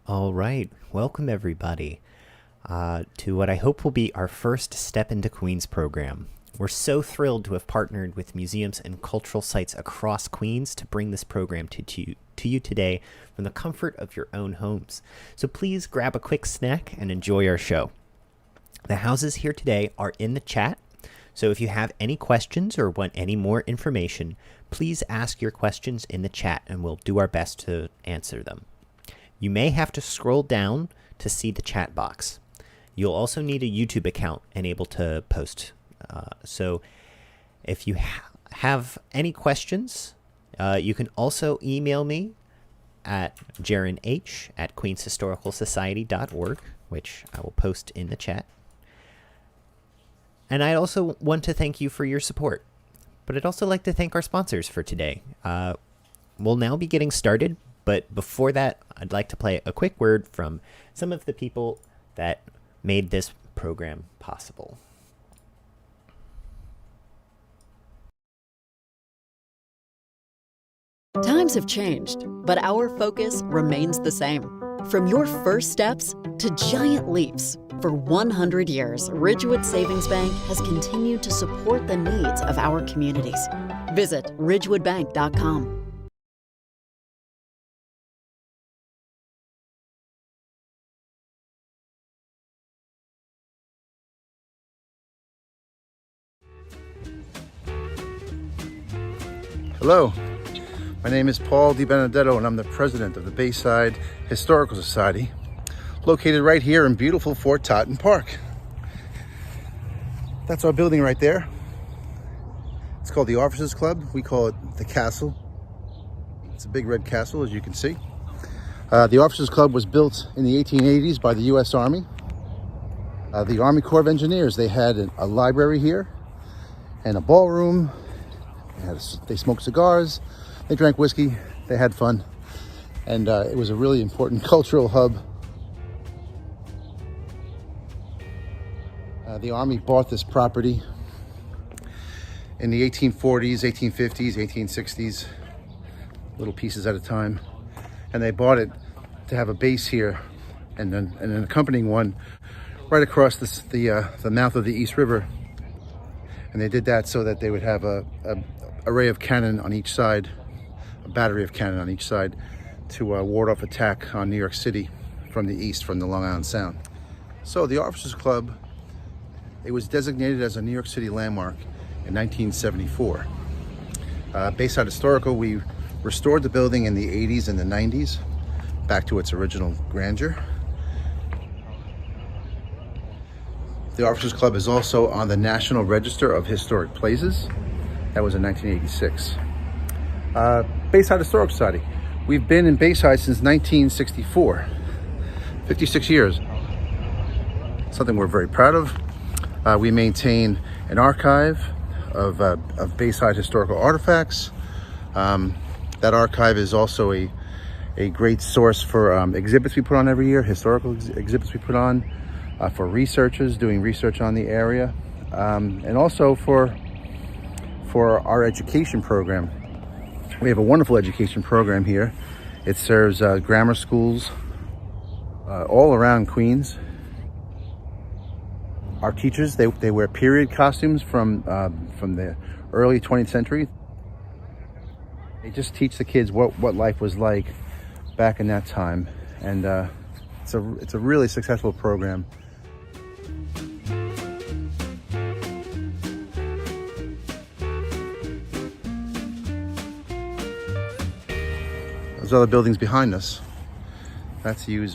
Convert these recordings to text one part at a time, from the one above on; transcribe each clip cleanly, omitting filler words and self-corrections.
All right, welcome everybody to what I hope will be our first Step into Queens program. We're so thrilled to have partnered with museums and cultural sites across Queens to bring this program to you today from the comfort of your own homes. So please grab a quick snack and enjoy our show. The houses here today are in the chat, so if you have any questions or want any more information, please ask your questions in the chat and we'll do our best to answer them. You may have to scroll down to see the chat box. You'll also need a YouTube account and able to post. So if you have any questions, you can also email me at jaronh@queenshistoricalsociety.org, which I will post in the chat. And I also want to thank you for your support. But I'd also like to thank our sponsors for today. We'll now be getting started. But before that, I'd like to play a quick word from some of the people that made this program possible. Times have changed, but our focus remains the same. From your first steps to giant leaps, for 100 years, Ridgewood Savings Bank has continued to support the needs of our communities. Visit ridgewoodbank.com. Hello, my name is Paul DiBenedetto and I'm the president of the Bayside Historical Society, located right here in beautiful Fort Totten Park. That's our building right there. It's called the Officers Club. We call it the Castle. It's a big red castle, as you can see. The Officers Club was built in the 1880s by the U.S. Army. The Army Corps of Engineers, they had a library here and a ballroom. They smoked cigars, they drank whiskey, they had fun, and it was a really important cultural hub. The Army bought this property in the 1840s, 1850s, 1860s, little pieces at a time, and they bought it to have a base here and then an accompanying one right across the mouth of the East River. And they did that so that they would have a array of cannon on each side, a battery of cannon on each side, to ward off attack on New York City from the east, from the Long Island Sound. So the Officers Club, it was designated as a New York City landmark in 1974. Bayside Historical, we restored the building in the 80s and the 90s back to its original grandeur. The Officers Club is also on the National Register of Historic Places. That was in 1986. Bayside Historical Society. We've been in Bayside since 1964, 56 years. Something we're very proud of. We maintain an archive of Bayside historical artifacts. That archive is also a great source for exhibits we put on every year, historical exhibits we put on, for researchers doing research on the area, and also for our education program. We have a wonderful education program here. It serves grammar schools all around Queens. Our teachers, they wear period costumes from the early 20th century. They just teach the kids what life was like back in that time, and it's a really successful program. Those other buildings behind us, that's the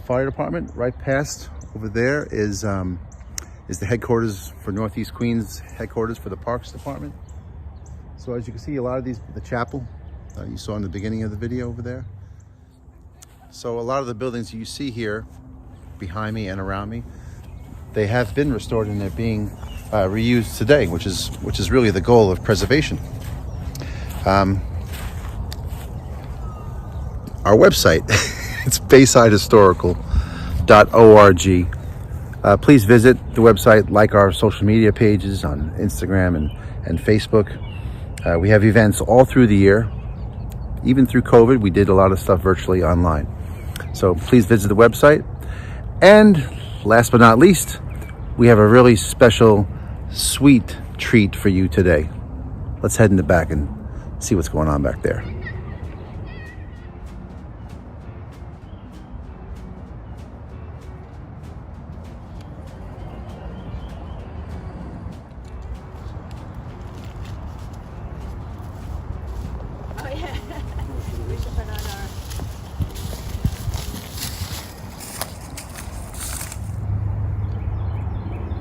fire department. Right past over there is the headquarters for Northeast Queens, headquarters for the Parks Department. So as you can see, a lot of the chapel you saw in the beginning of the video over there. So a lot of the buildings you see here behind me and around me, they have been restored and they're being reused today, which is really the goal of preservation. Our website, it's baysidehistorical.org. Please visit the website, like our social media pages on Instagram and Facebook. We have events all through the year. Even through COVID, we did a lot of stuff virtually online. So please visit the website. And last but not least, we have a really special, sweet treat for you today. Let's head in the back and see what's going on back there.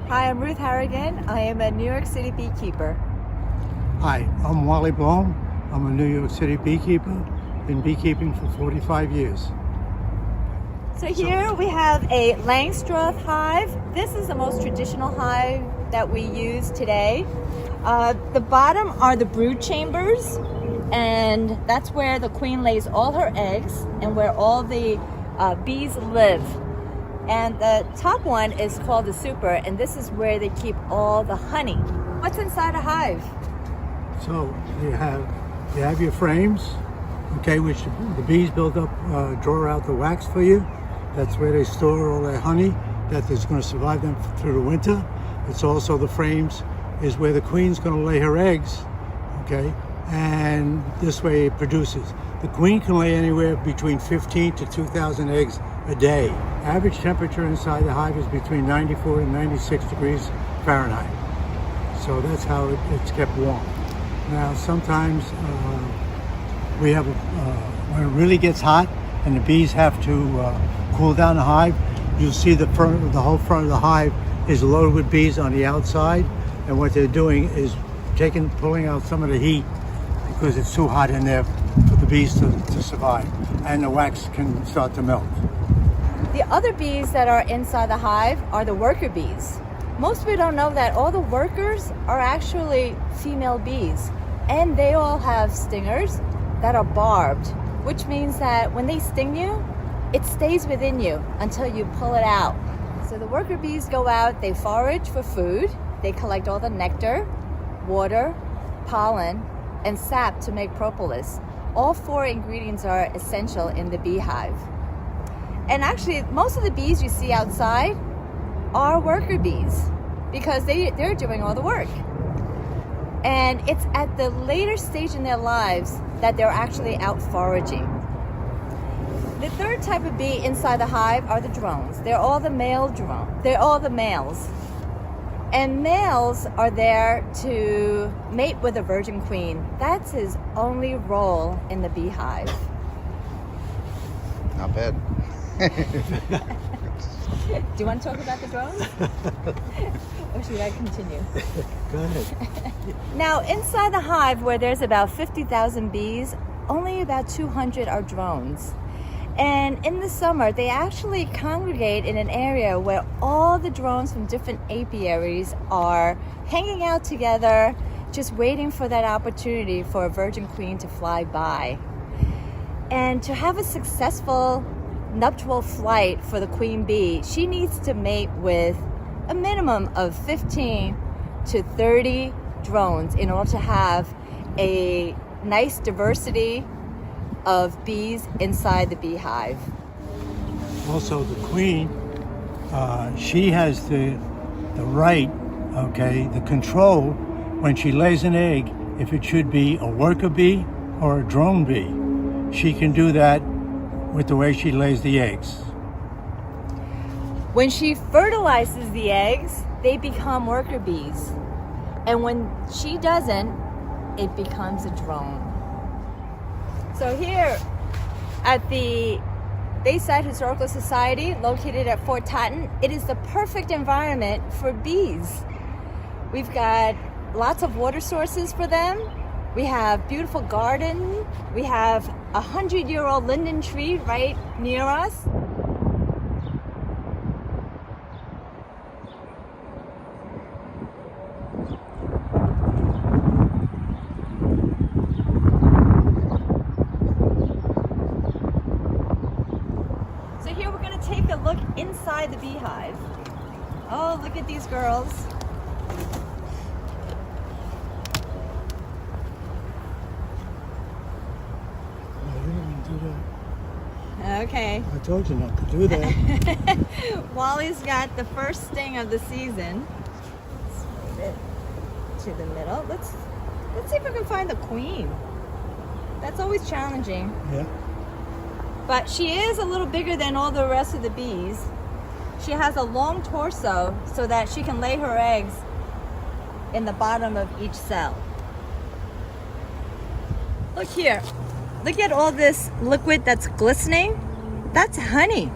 Hi, I'm Ruth Harrigan. I am a New York City beekeeper. Hi, I'm Wally Blom. I'm a New York City beekeeper. Been beekeeping for 45 years. So here we have a Langstroth hive. This is the most traditional hive that we use today. The bottom are the brood chambers, and that's where the queen lays all her eggs and where all the bees live. And the top one is called the super, and this is where they keep all the honey. What's inside a hive? So you have your frames, okay, which the bees build up, draw out the wax for you. That's where they store all their honey that is going to survive them through the winter. It's also the frames is where the queen's going to lay her eggs, okay, and this way it produces. The queen can lay anywhere between 15 to 2,000 eggs a day. Average temperature inside the hive is between 94 and 96 degrees Fahrenheit. So that's how it's kept warm. Now sometimes we have, when it really gets hot and the bees have to cool down the hive, you'll see the whole front of the hive is loaded with bees on the outside, and what they're doing is pulling out some of the heat because it's too hot in there for the bees to survive, and the wax can start to melt. The other bees that are inside the hive are the worker bees. Most people don't know that all the workers are actually female bees, and they all have stingers that are barbed, which means that when they sting you, it stays within you until you pull it out. So the worker bees go out, they forage for food, they collect all the nectar, water, pollen, and sap to make propolis. All 4 ingredients are essential in the beehive. And actually, most of the bees you see outside are worker bees because they're doing all the work. And it's at the later stage in their lives that they're actually out foraging. The third type of bee inside the hive are the drones. They're all the male drones. They're all the males. And males are there to mate with a virgin queen. That's his only role in the beehive. Not bad. Do you want to talk about the drones? Or should I continue? Go ahead. Now, inside the hive, where there's about 50,000 bees, only about 200 are drones. And in the summer, they actually congregate in an area where all the drones from different apiaries are hanging out together, just waiting for that opportunity for a virgin queen to fly by. And to have a successful nuptial flight for the queen bee, she needs to mate with a minimum of 15 to 30 drones in order to have a nice diversity of bees inside the beehive. Also, the queen, she has the right, okay, the control when she lays an egg, if it should be a worker bee or a drone bee. She can do that with the way she lays the eggs. When she fertilizes the eggs, they become worker bees. And when she doesn't, it becomes a drone. So here at the Bayside Historical Society, located at Fort Totten, it is the perfect environment for bees. We've got lots of water sources for them. We have beautiful garden. We have a 100-year-old linden tree right near us. So here we're going to take a look inside the beehive. Oh, look at these girls. okay? I told you not to do that. Wally's got the first sting of the season. Let's move it to the middle. Let's see if we can find the queen. That's always challenging. Yeah. But she is a little bigger than all the rest of the bees. She has a long torso so that she can lay her eggs in the bottom of each cell. Look here. Look at all this liquid that's glistening. That's honey.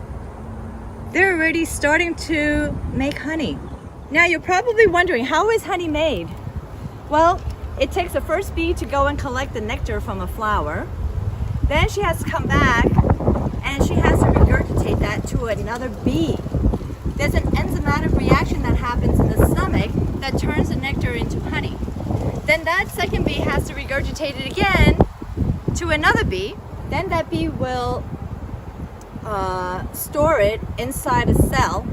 They're already starting to make honey. Now you're probably wondering, how is honey made? Well, it takes the first bee to go and collect the nectar from a flower. Then she has to come back and she has to regurgitate that to another bee. There's an enzymatic reaction that happens in the stomach that turns the nectar into honey. Then that second bee has to regurgitate it again to another bee. Then that bee will store it inside a cell,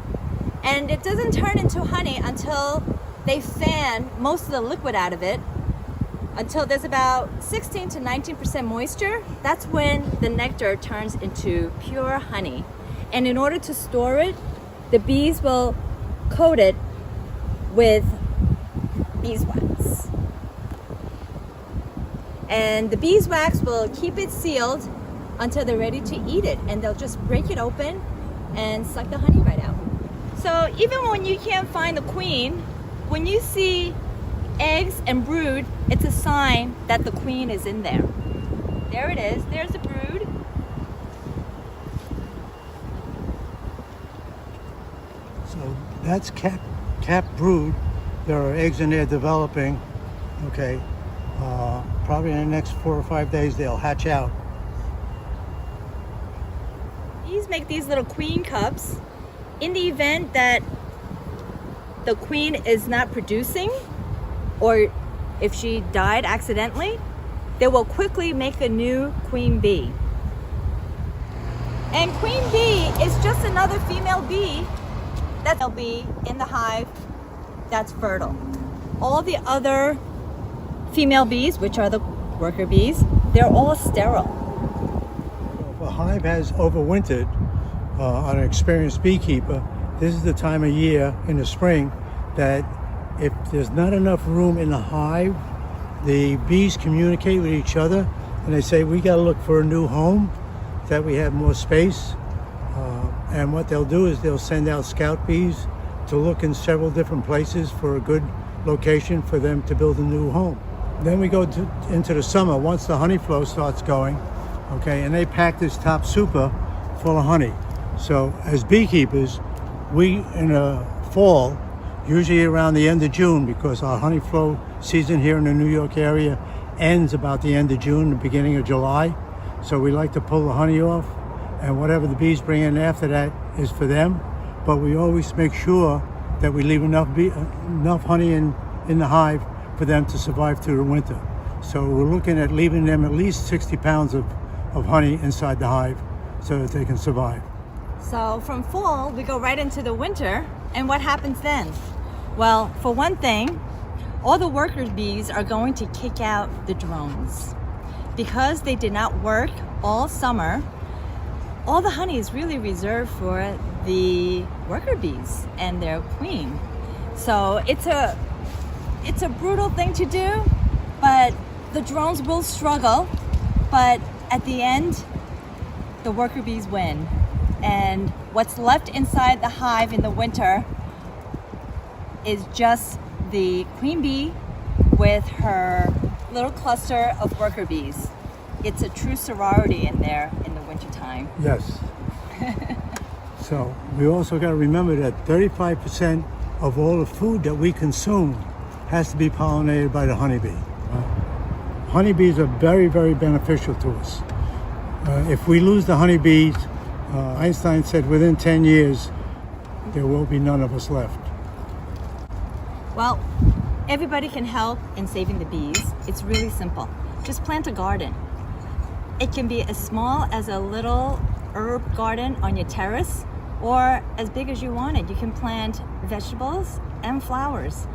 and it doesn't turn into honey until they fan most of the liquid out of it, until there's about 16 to 19% moisture. That's when the nectar turns into pure honey. And in order to store it, the bees will coat it with beeswax. And the beeswax will keep it sealed until they're ready to eat it, and they'll just break it open and suck the honey right out. So even when you can't find the queen, when you see eggs and brood, it's a sign that the queen is in there. There it is. There's the brood. So that's cap brood. There are eggs in there developing. Okay. Probably in the next 4 or 5 days they'll hatch out. Bees make these little queen cups. In the event that the queen is not producing, or if she died accidentally, they will quickly make a new queen bee. And queen bee is just another female bee that'll be in the hive that's fertile. All the other female bees, which are the worker bees, they're all sterile. If a hive has overwintered on an experienced beekeeper, this is the time of year in the spring that if there's not enough room in the hive, the bees communicate with each other and they say, we got to look for a new home, that we have more space. And what they'll do is they'll send out scout bees to look in several different places for a good location for them to build a new home. Then we go into the summer, once the honey flow starts going, okay, and they pack this top super full of honey. So as beekeepers, we in the fall, usually around the end of June, because our honey flow season here in the New York area ends about the end of June, the beginning of July. So we like to pull the honey off, and whatever the bees bring in after that is for them. But we always make sure that we leave enough honey in the hive for them to survive through the winter. So we're looking at leaving them at least 60 pounds of honey inside the hive so that they can survive. So from fall, we go right into the winter, and what happens then? Well, for one thing, all the worker bees are going to kick out the drones. Because they did not work all summer, all the honey is really reserved for the worker bees and their queen. So it's a brutal thing to do, but the drones will struggle, but at the end, the worker bees win. And what's left inside the hive in the winter is just the queen bee with her little cluster of worker bees. It's a true sorority in there in the wintertime. Yes. So we also got to remember that 35% of all the food that we consume has to be pollinated by the honeybee. Honeybees are very, very beneficial to us. If we lose the honeybees, Einstein said within 10 years, there will be none of us left. Well, everybody can help in saving the bees. It's really simple. Just plant a garden. It can be as small as a little herb garden on your terrace, or as big as you want it. You can plant vegetables and flowers.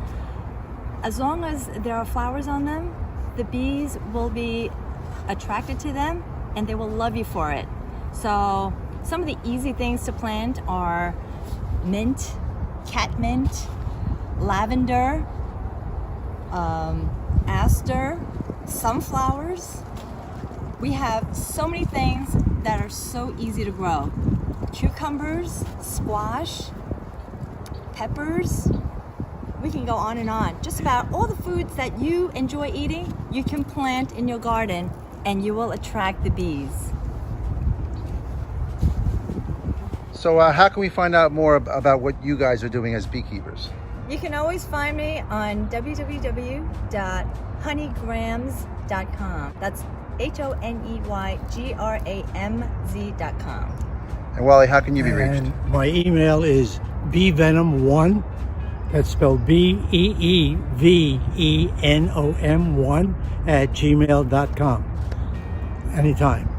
As long as there are flowers on them, the bees will be attracted to them and they will love you for it. So Some of the easy things to plant are mint, catmint, lavender, aster, sunflowers. We have so many things that are so easy to grow. Cucumbers, squash, peppers. We can go on and on. Just about all the foods that you enjoy eating, you can plant in your garden and you will attract the bees. So how can we find out more about what you guys are doing as beekeepers? You can always find me on www.honeygrams.com. That's HONEYGRAMZ.com. And Wally, how can you be reached? And my email is bvenom1, that's spelled BEEVENOM1 @gmail.com. Anytime.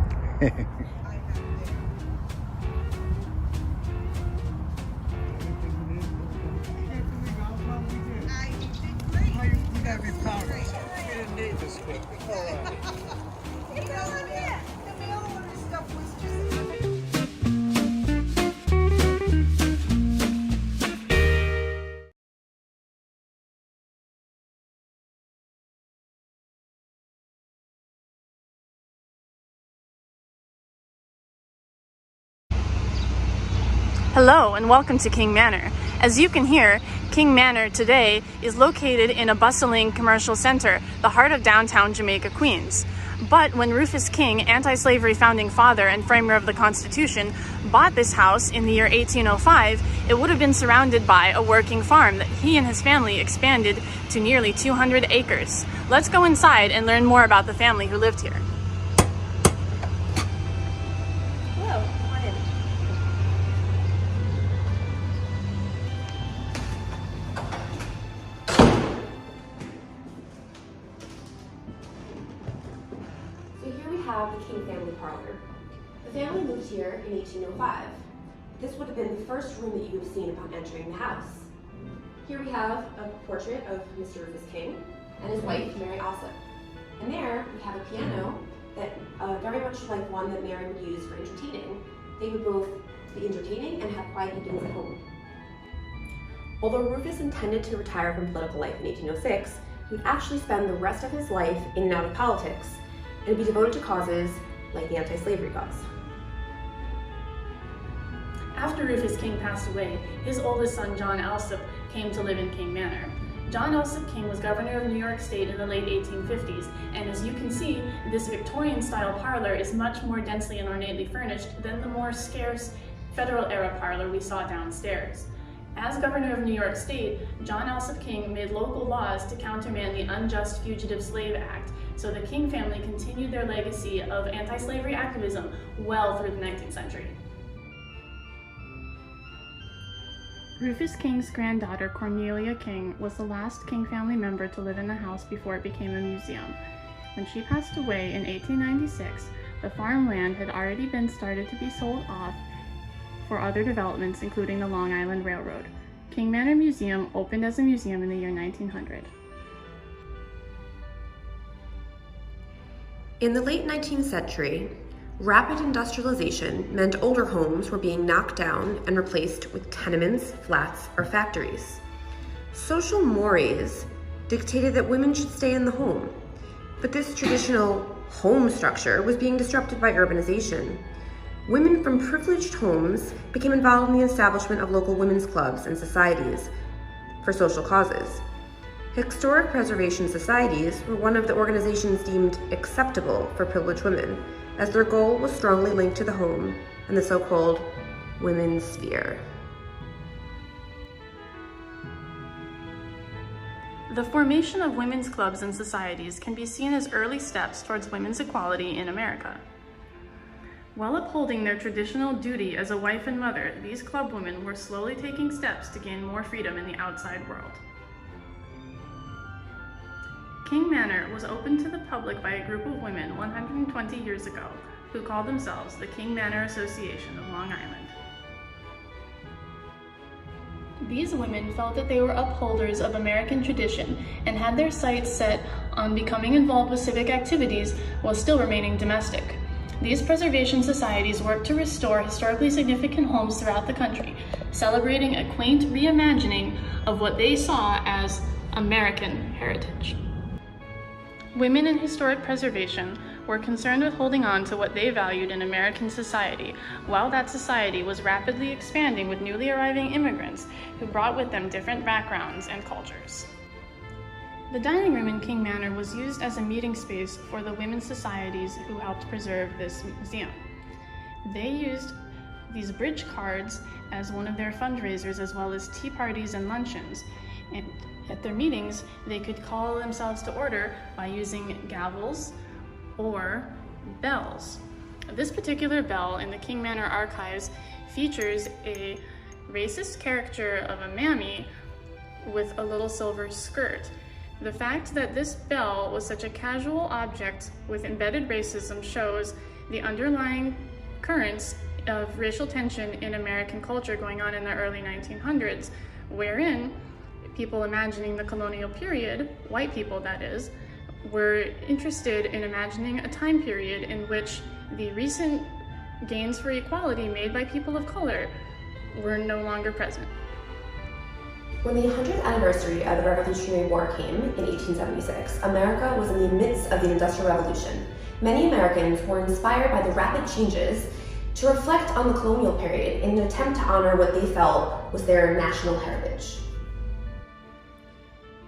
Hello and welcome to King Manor. As you can hear, King Manor today is located in a bustling commercial center, the heart of downtown Jamaica, Queens. But when Rufus King, anti-slavery founding father and framer of the Constitution, bought this house in the year 1805, it would have been surrounded by a working farm that he and his family expanded to nearly 200 acres. Let's go inside and learn more about the family who lived here. Hello, come on in. So here we have the King family parlor. The family moved here in 1805. This would have been the first room that you would have seen upon entering the house. Here we have a portrait of Mr. Rufus King and his wife, Mary Alsop. And there we have a piano that very much like one that Mary would use for entertaining. They would both be entertaining and have quiet evenings at home. Although Rufus intended to retire from political life in 1806, he would actually spend the rest of his life in and out of politics and be devoted to causes like the anti-slavery cause. After Rufus King passed away, his oldest son John Alsop came to live in King Manor. John Alsop King was governor of New York State in the late 1850s, and as you can see, this Victorian-style parlor is much more densely and ornately furnished than the more scarce Federal-era parlor we saw downstairs. As governor of New York State, John Alsop King made local laws to countermand the Unjust Fugitive Slave Act, so the King family continued their legacy of anti-slavery activism well through the 19th century. Rufus King's granddaughter, Cornelia King, was the last King family member to live in the house before it became a museum. When she passed away in 1896, the farmland had already been started to be sold off for other developments, including the Long Island Railroad. King Manor Museum opened as a museum in the year 1900. In the late 19th century, rapid industrialization meant older homes were being knocked down and replaced with tenements, flats, or factories. Social mores dictated that women should stay in the home, but this traditional home structure was being disrupted by urbanization. Women from privileged homes became involved in the establishment of local women's clubs and societies for social causes. Historic preservation societies were one of the organizations deemed acceptable for privileged women, as their goal was strongly linked to the home and the so-called women's sphere. The formation of women's clubs and societies can be seen as early steps towards women's equality in America. While upholding their traditional duty as a wife and mother, these club women were slowly taking steps to gain more freedom in the outside world. King Manor was opened to the public by a group of women 120 years ago who called themselves the King Manor Association of Long Island. These women felt that they were upholders of American tradition and had their sights set on becoming involved with civic activities while still remaining domestic. These preservation societies work to restore historically significant homes throughout the country, celebrating a quaint reimagining of what they saw as American heritage. Women in historic preservation were concerned with holding on to what they valued in American society, while that society was rapidly expanding with newly arriving immigrants who brought with them different backgrounds and cultures. The dining room in King Manor was used as a meeting space for the women's societies who helped preserve this museum. They used these bridge cards as one of their fundraisers, as well as tea parties and luncheons. And at their meetings, they could call themselves to order by using gavels or bells. This particular bell in the King Manor archives features a racist caricature of a mammy with a little silver skirt. The fact that this bell was such a casual object with embedded racism shows the underlying currents of racial tension in American culture going on in the early 1900s, wherein people imagining the colonial period, white people that is, were interested in imagining a time period in which the recent gains for equality made by people of color were no longer present. When the 100th anniversary of the Revolutionary War came in 1876, America was in the midst of the Industrial Revolution. Many Americans were inspired by the rapid changes to reflect on the colonial period in an attempt to honor what they felt was their national heritage.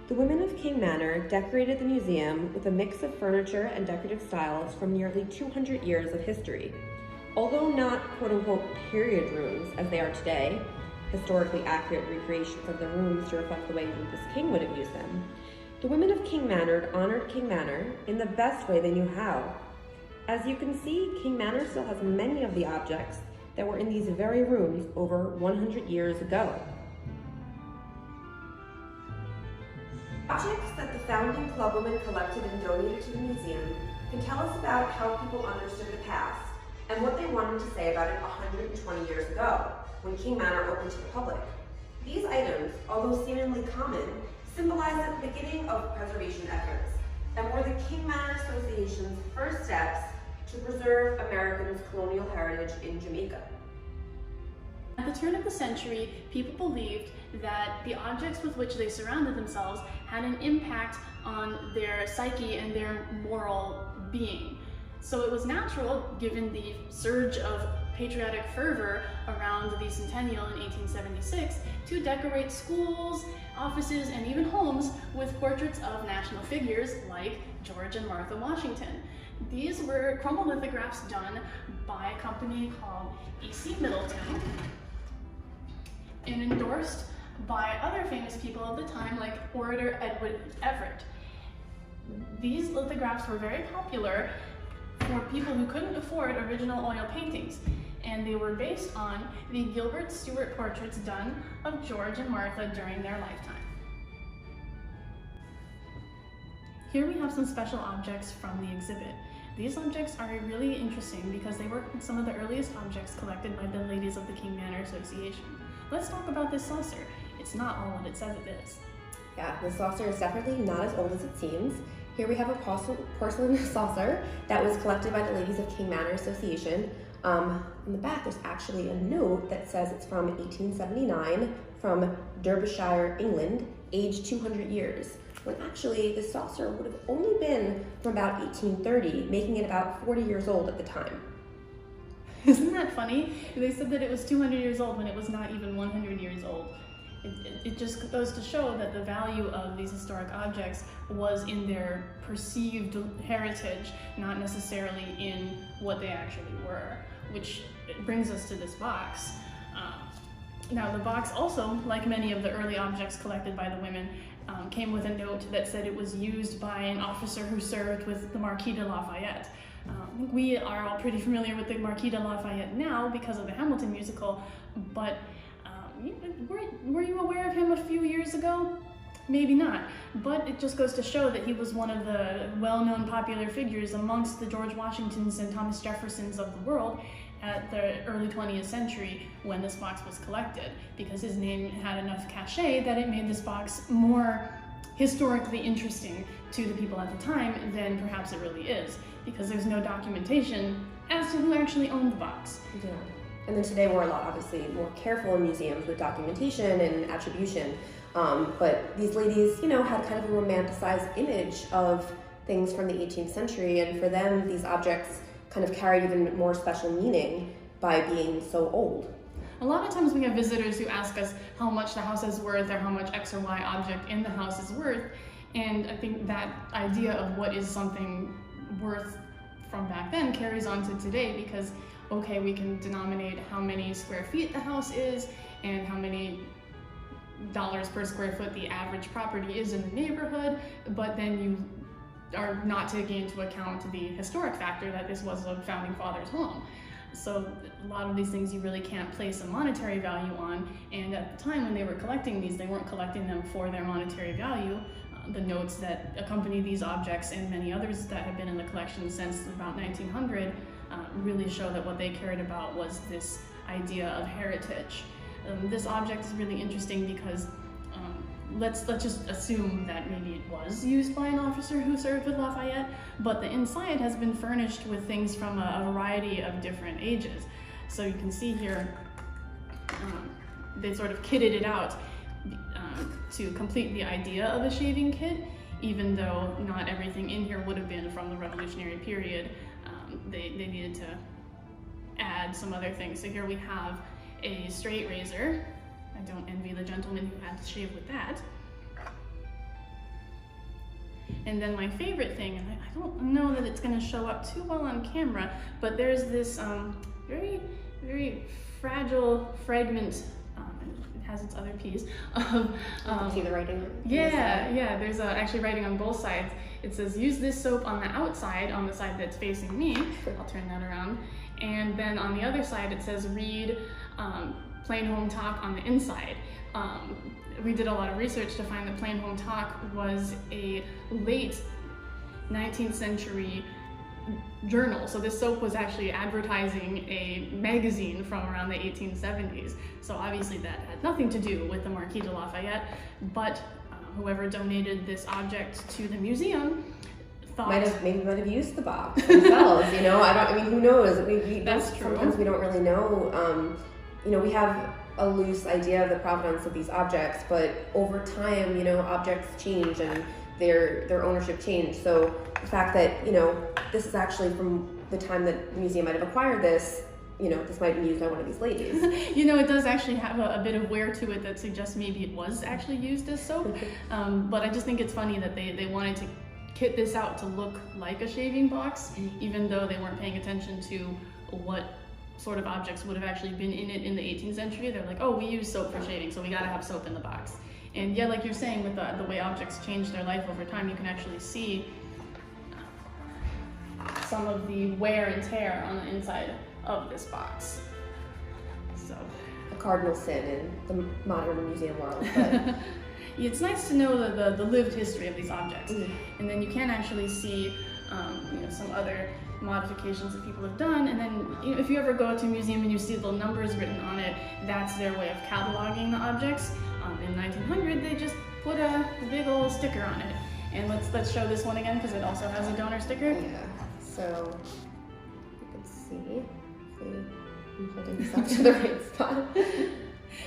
The women of King Manor decorated the museum with a mix of furniture and decorative styles from nearly 200 years of history. Although not quote-unquote period rooms as they are today, historically accurate recreations of the rooms to reflect the way this king would have used them, the women of King Manor honored King Manor in the best way they knew how. As you can see, King Manor still has many of the objects that were in these very rooms over 100 years ago. Objects that the founding club women collected and donated to the museum can tell us about how people understood the past and what they wanted to say about it 120 years ago, when King Manor opened to the public. These items, although seemingly common, symbolize the beginning of preservation efforts and were the King Manor Association's first steps to preserve Americans' colonial heritage in Jamaica. At the turn of the century, people believed that the objects with which they surrounded themselves had an impact on their psyche and their moral being. So it was natural, given the surge of patriotic fervor around the centennial in 1876, to decorate schools, offices, and even homes with portraits of national figures like George and Martha Washington. These were crumble lithographs done by a company called E.C. Middleton and endorsed by other famous people of the time like orator Edward Everett. These lithographs were very popular for people who couldn't afford original oil paintings, and they were based on the Gilbert Stuart portraits done of George and Martha during their lifetime. Here we have some special objects from the exhibit. These objects are really interesting because they were some of the earliest objects collected by the ladies of the King Manor Association. Let's talk about this saucer. It's not all what it says it is. Yeah, the saucer is definitely not as old as it seems. Here we have a porcelain saucer that was collected by the ladies of King Manor Association. On the back, there's actually a note that says it's from 1879 from Derbyshire, England, aged 200 years. When actually the saucer would have only been from about 1830, making it about 40 years old at the time. Isn't that funny? They said that it was 200 years old when it was not even 100 years old. It just goes to show that the value of these historic objects was in their perceived heritage, not necessarily in what they actually were, which brings us to this box. Now the box also, like many of the early objects collected by the women, came with a note that said it was used by an officer who served with the Marquis de Lafayette. We are all pretty familiar with the Marquis de Lafayette now because of the Hamilton musical, but were you aware of him a few years ago? Maybe not, but it just goes to show that he was one of the well-known popular figures amongst the George Washingtons and Thomas Jeffersons of the world at the early 20th century when this box was collected, because his name had enough cachet that it made this box more historically interesting to the people at the time than perhaps it really is, because there's no documentation as to who actually owned the box. Yeah. And then today we're a lot, obviously, more careful in museums with documentation and attribution. But these ladies, had kind of a romanticized image of things from the 18th century, and for them, these objects kind of carried even more special meaning by being so old. A lot of times we have visitors who ask us how much the house is worth or how much X or Y object in the house is worth, and I think that idea of what is something worth from back then carries on to today, because okay, we can denominate how many square feet the house is and how many dollars per square foot the average property is in the neighborhood, but then you are not taking into account the historic factor that this was a founding father's home. So a lot of these things you really can't place a monetary value on, and at the time when they were collecting these, they weren't collecting them for their monetary value. The notes that accompany these objects and many others that have been in the collection since about 1900 really show that what they cared about was this idea of heritage. This object is really interesting because let's just assume that maybe it was used by an officer who served with Lafayette, but the inside has been furnished with things from a variety of different ages. So you can see here, they sort of kitted it out to complete the idea of a shaving kit, even though not everything in here would have been from the Revolutionary period. They needed to add some other things. So here we have a straight razor. I don't envy the gentleman who had to shave with that. And then my favorite thing, and I don't know that it's going to show up too well on camera, but there's this very, very fragile fragment. It has its other piece of. See the writing? Yeah. There's actually writing on both sides. It says, "Use this soap on the outside," on the side that's facing me. I'll turn that around. And then on the other side, it says, "Read Plain Home Talk" on the inside. We did a lot of research to find that Plain Home Talk was a late 19th century journal. So this soap was actually advertising a magazine from around the 1870s. So obviously that had nothing to do with the Marquis de Lafayette, but whoever donated this object to the museum thought might have used the box themselves. Who knows? That's true. Sometimes we don't really know. We have a loose idea of the provenance of these objects, but over time, objects change and their ownership changed. So the fact that, this is actually from the time that the museum might have acquired this, this might be used by one of these ladies. It does actually have a bit of wear to it that suggests maybe it was actually used as soap. But I just think it's funny that they wanted to kit this out to look like a shaving box, even though they weren't paying attention to what sort of objects would have actually been in it in the 18th century. They're like, oh, we use soap for shaving, so we gotta have soap in the box. And yeah, like you're saying, with the way objects change their life over time, you can actually see some of the wear and tear on the inside of this box. So a cardinal sin in the modern museum world. But it's nice to know the lived history of these objects. And then you can actually see some other modifications that people have done, and then if you ever go to a museum and you see the numbers written on it, that's their way of cataloging the objects. In 1900 they just put a big old sticker on it. And let's show this one again, because it also has a donor sticker. Yeah, so you can see I'm holding this up to the right spot.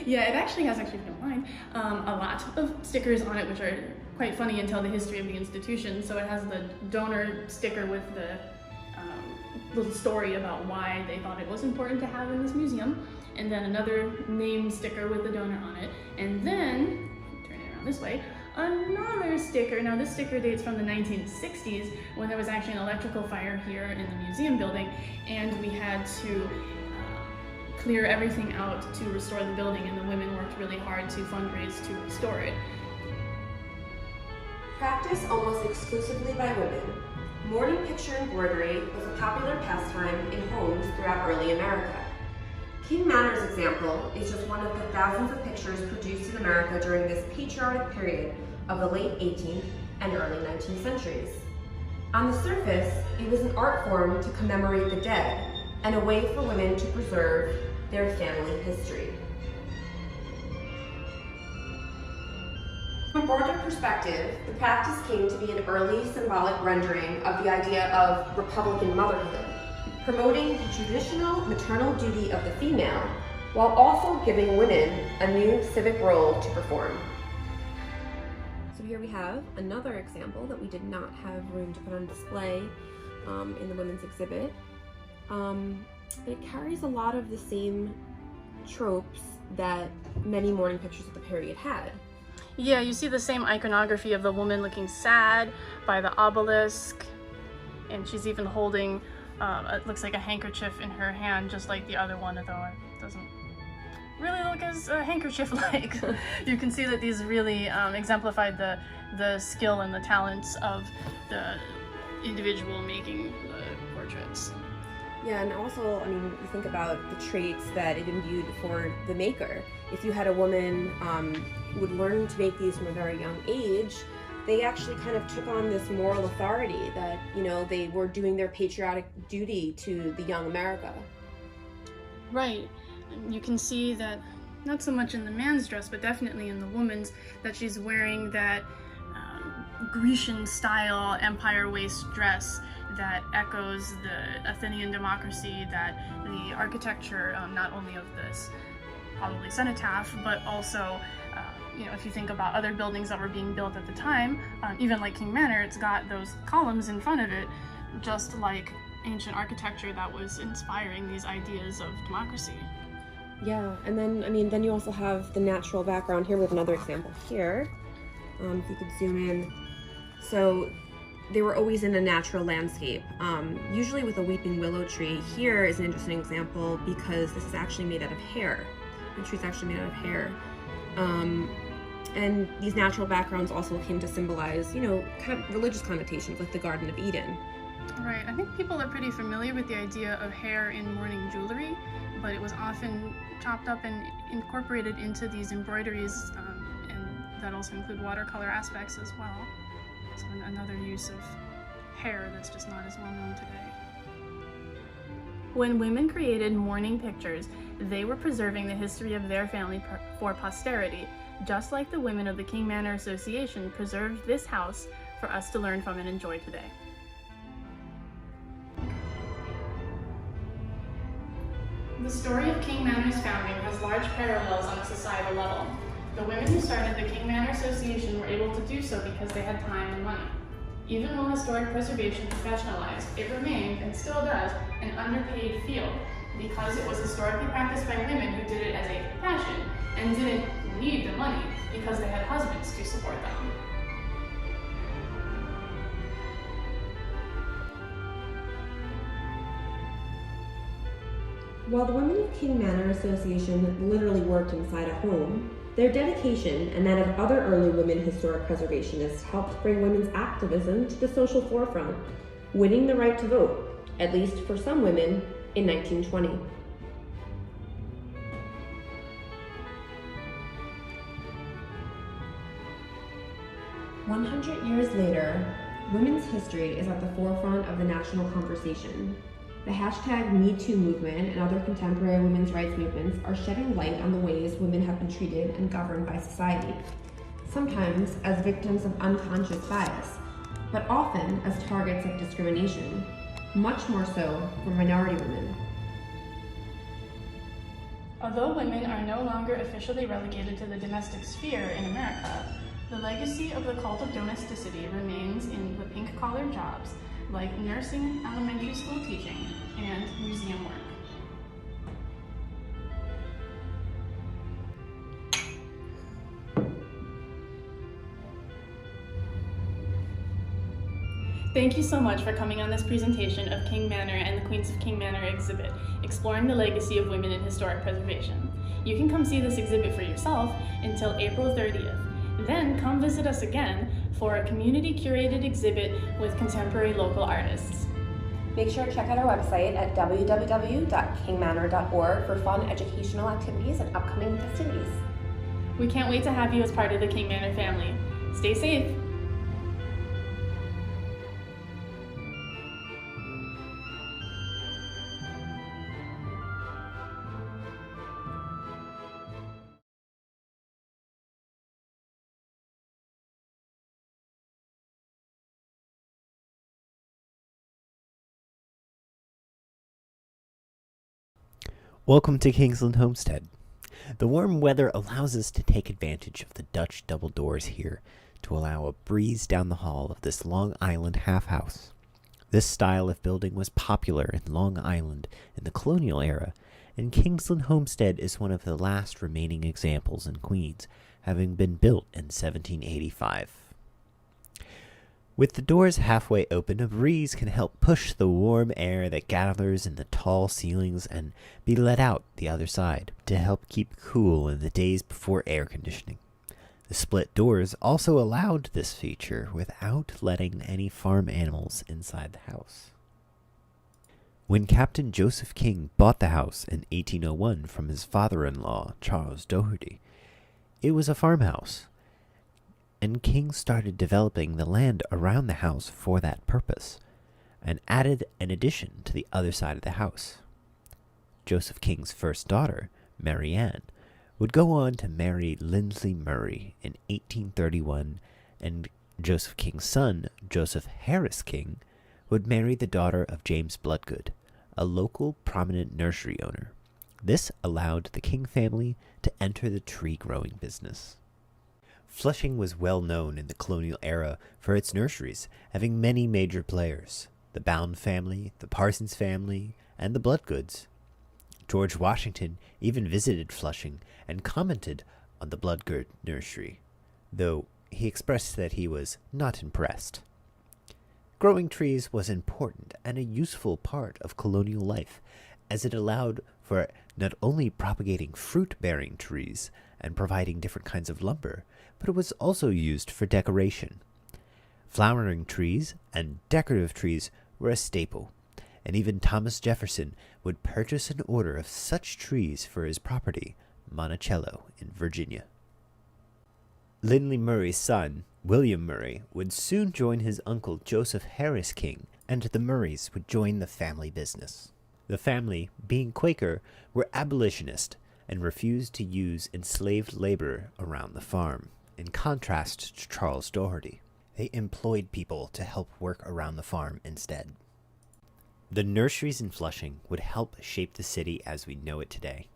Yeah, it actually has, if you don't mind, a lot of stickers on it, which are quite funny and tell the history of the institution. So it has the donor sticker with the little story about why they thought it was important to have in this museum, and then another name sticker with the donor on it, and then, turn it around this way, another sticker. Now this sticker dates from the 1960s, when there was actually an electrical fire here in the museum building, and we had to clear everything out to restore the building, and the women worked really hard to fundraise to restore it. Practiced almost exclusively by women, mourning picture embroidery was a popular pastime in homes throughout early America. King Manor's example is just one of the thousands of pictures produced in America during this patriotic period of the late 18th and early 19th centuries. On the surface, it was an art form to commemorate the dead and a way for women to preserve their family history. From a broader perspective, the practice came to be an early symbolic rendering of the idea of Republican motherhood. promoting the traditional maternal duty of the female while also giving women a new civic role to perform. So here we have another example that we did not have room to put on display in the women's exhibit. It carries a lot of the same tropes that many mourning pictures of the period had. Yeah, you see the same iconography of the woman looking sad by the obelisk, and she's even holding, it looks like a handkerchief in her hand, just like the other one, although it doesn't really look as handkerchief-like. You can see that these really exemplified the skill and the talents of the individual making the portraits. Yeah, and also, I mean, you think about the traits that it imbued for the maker. If you had a woman would learn to make these from a very young age, they actually kind of took on this moral authority that, you know, they were doing their patriotic duty to the young America. Right. You can see that, not so much in the man's dress, but definitely in the woman's, that she's wearing that Grecian-style empire waist dress that echoes the Athenian democracy, that the architecture, not only of this probably cenotaph, but also, you know, if you think about other buildings that were being built at the time, even like King Manor, it's got those columns in front of it, just like ancient architecture that was inspiring these ideas of democracy. Yeah, and then, I mean, then you also have the natural background here with another example here. If you could zoom in. So they were always in a natural landscape, usually with a weeping willow tree. Here is an interesting example because this is actually made out of hair. The tree's actually made out of hair. And these natural backgrounds also came to symbolize, you know, kind of religious connotations, like the Garden of Eden. Right, I think people are pretty familiar with the idea of hair in mourning jewelry, but it was often chopped up and incorporated into these embroideries, and that also include watercolor aspects as well. So another use of hair that's just not as well known today. When women created mourning pictures, they were preserving the history of their family for posterity, just like the women of the King Manor Association preserved this house for us to learn from and enjoy today. The story of King Manor's founding has large parallels on a societal level. The women who started the King Manor Association were able to do so because they had time and money. Even while historic preservation professionalized, it remained, and still does, an underpaid field because it was historically practiced by women who did it as a passion and didn't need the money because they had husbands to support them. While the women of King Manor Association literally worked inside a home, their dedication and that of other early women historic preservationists helped bring women's activism to the social forefront, winning the right to vote, at least for some women, in 1920. "100 years later, women's history is at the forefront of the national conversation. The hashtag #MeToo movement and other contemporary women's rights movements are shedding light on the ways women have been treated and governed by society, sometimes as victims of unconscious bias, but often as targets of discrimination, much more so for minority women." Although women are no longer officially relegated to the domestic sphere in America, the legacy of the cult of domesticity remains in the pink-collar jobs like nursing, elementary school teaching, and museum work. Thank you so much for coming on this presentation of King Manor and the Queens of King Manor exhibit, exploring the legacy of women in historic preservation. You can come see this exhibit for yourself until April 30th. Then come visit us again for a community-curated exhibit with contemporary local artists. Make sure to check out our website at www.kingmanor.org for fun educational activities and upcoming festivities. We can't wait to have you as part of the King Manor family. Stay safe. Welcome to Kingsland Homestead. The warm weather allows us to take advantage of the Dutch double doors here to allow a breeze down the hall of this Long Island half house. This style of building was popular in Long Island in the colonial era, and Kingsland Homestead is one of the last remaining examples in Queens, having been built in 1785. With the doors halfway open, a breeze can help push the warm air that gathers in the tall ceilings and be let out the other side to help keep cool in the days before air conditioning. The split doors also allowed this feature without letting any farm animals inside the house. When Captain Joseph King bought the house in 1801 from his father-in-law, Charles Doherty, it was a farmhouse, and King started developing the land around the house for that purpose, and added an addition to the other side of the house. Joseph King's first daughter, Mary Ann, would go on to marry Lindley Murray in 1831, and Joseph King's son, Joseph Harris King, would marry the daughter of James Bloodgood, a local prominent nursery owner. This allowed the King family to enter the tree-growing business. Flushing was well known in the colonial era for its nurseries, having many major players: the Bound family, the Parsons family, and the Bloodgoods. George Washington even visited Flushing and commented on the Bloodgood nursery, though he expressed that he was not impressed. Growing trees was important and a useful part of colonial life, as it allowed for not only propagating fruit-bearing trees and providing different kinds of lumber, but it was also used for decoration. Flowering trees and decorative trees were a staple, and even Thomas Jefferson would purchase an order of such trees for his property, Monticello, in Virginia. Lindley Murray's son, William Murray, would soon join his uncle Joseph Harris King, and the Murrays would join the family business. The family, being Quaker, were abolitionist and refused to use enslaved labor around the farm, in contrast to Charles Doherty. They employed people to help work around the farm instead. The nurseries in Flushing would help shape the city as we know it today.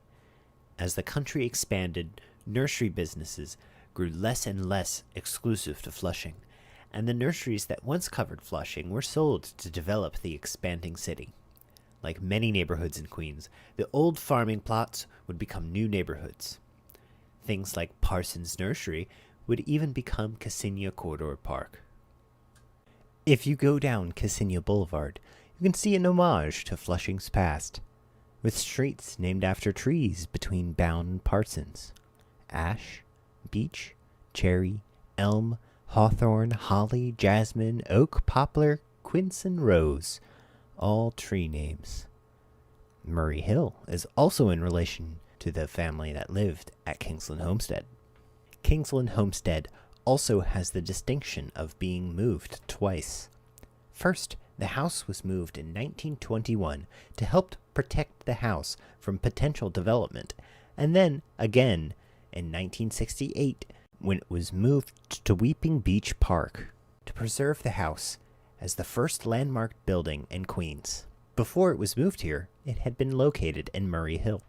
As the country expanded, nursery businesses grew less and less exclusive to Flushing, and the nurseries that once covered Flushing were sold to develop the expanding city. Like many neighborhoods in Queens, the old farming plots would become new neighborhoods. Things like Parsons Nursery would even become Ksenia Corridor Park. If you go down Ksenia Boulevard, you can see an homage to Flushing's past, with streets named after trees between Bound and Parsons: ash, beech, cherry, elm, hawthorn, holly, jasmine, oak, poplar, quince, and rose, all tree names. Murray Hill is also in relation to the family that lived at Kingsland Homestead. Kingsland Homestead also has the distinction of being moved twice. First, the house was moved in 1921 to help protect the house from potential development, and then again in 1968 when it was moved to Weeping Beach Park to preserve the house as the first landmark building in Queens. Before it was moved here, it had been located in Murray Hill.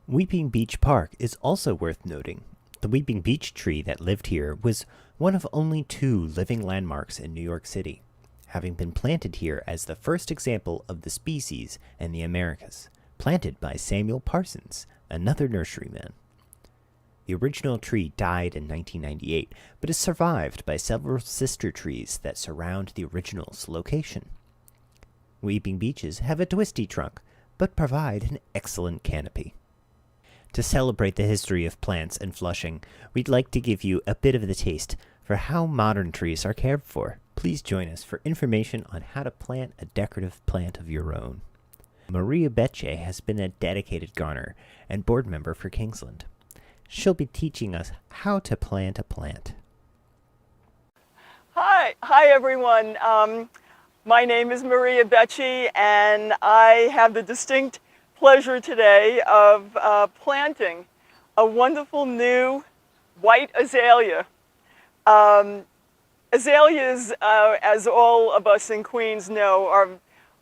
Weeping Beach Park is also worth noting. The weeping beech tree that lived here was one of only 2 living landmarks in New York City, having been planted here as the first example of the species in the Americas, planted by Samuel Parsons, another nurseryman. The original tree died in 1998, but is survived by several sister trees that surround the original's location. Weeping beeches have a twisty trunk, but provide an excellent canopy. To celebrate the history of plants in Flushing, we'd like to give you a bit of the taste for how modern trees are cared for. Please join us for information on how to plant a decorative plant of your own. Maria Becce has been a dedicated gardener and board member for Kingsland. She'll be teaching us how to plant a plant. Hi everyone. My name is Maria Becce, and I have the distinct pleasure today of planting a wonderful new white azalea. Azaleas, as all of us in Queens know,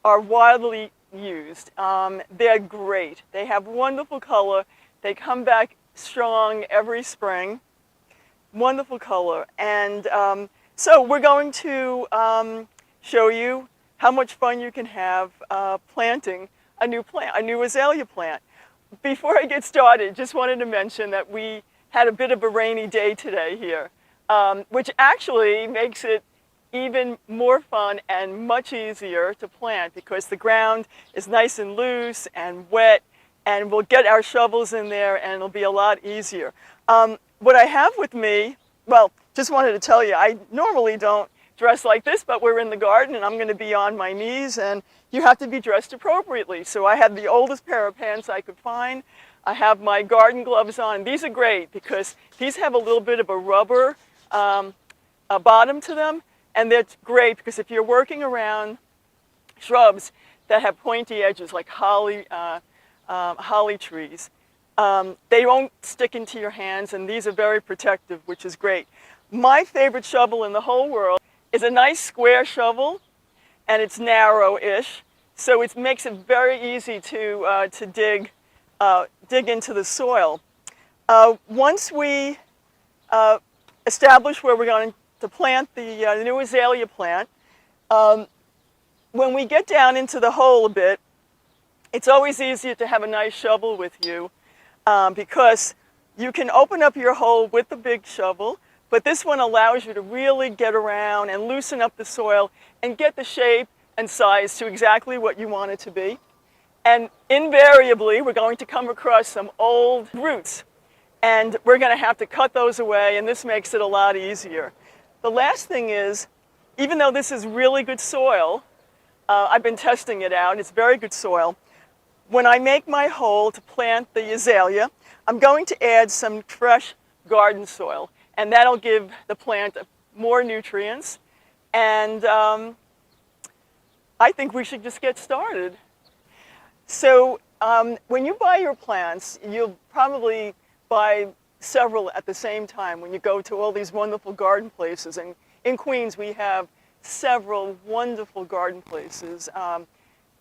are wildly used. They're great. They have wonderful color. They come back strong every spring. Wonderful color. And so we're going to show you how much fun you can have planting a new plant, a new azalea plant. Before I get started, just wanted to mention that we had a bit of a rainy day today here, which actually makes it even more fun and much easier to plant because the ground is nice and loose and wet, and we'll get our shovels in there and it'll be a lot easier. What I have with me, well, just wanted to tell you, I normally don't dress like this, but we're in the garden and I'm going to be on my knees, and you have to be dressed appropriately. So I have the oldest pair of pants I could find. I have my garden gloves on. These are great because these have a little bit of a rubber bottom to them, and that's great because if you're working around shrubs that have pointy edges like holly trees, they won't stick into your hands, and these are very protective, which is great. My favorite shovel in the whole world is a nice square shovel, and it's narrow-ish, so it makes it very easy to dig into the soil. Once we establish where we're going to plant the new azalea plant, when we get down into the hole a bit, it's always easier to have a nice shovel with you because you can open up your hole with the big shovel, but this one allows you to really get around and loosen up the soil and get the shape and size to exactly what you want it to be. And invariably, we're going to come across some old roots, and we're going to have to cut those away, and this makes it a lot easier. The last thing is, even though this is really good soil, I've been testing it out, it's very good soil. When I make my hole to plant the azalea, I'm going to add some fresh garden soil, and that'll give the plant more nutrients. And I think we should just get started. So when you buy your plants, you'll probably buy several at the same time when you go to all these wonderful garden places. And in Queens, we have several wonderful garden places.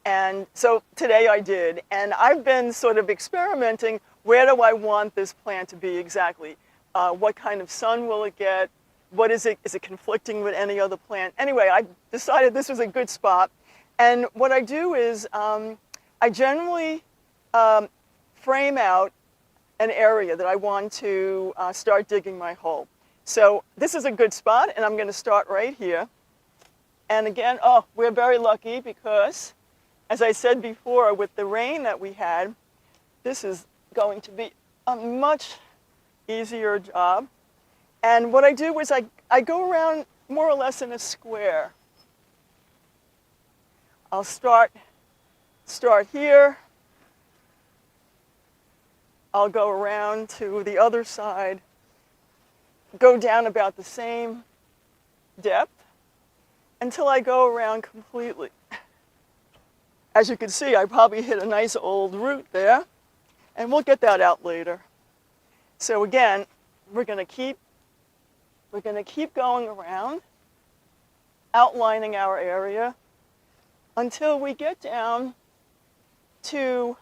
And so today I did. And I've been sort of experimenting, where do I want this plant to be exactly? What kind of sun will it get? What is it? Is it conflicting with any other plant? Anyway, I decided this was a good spot. And what I do is I generally frame out an area that I want to start digging my hole. So this is a good spot, and I'm going to start right here. And again, we're very lucky because, as I said before, with the rain that we had, this is going to be a much easier job. And what I do is I go around more or less in a square. I'll start here. I'll go around to the other side, go down about the same depth until I go around completely. As you can see, I probably hit a nice old root there, and we'll get that out later. So again, we're going to keep going around, outlining our area until we get down to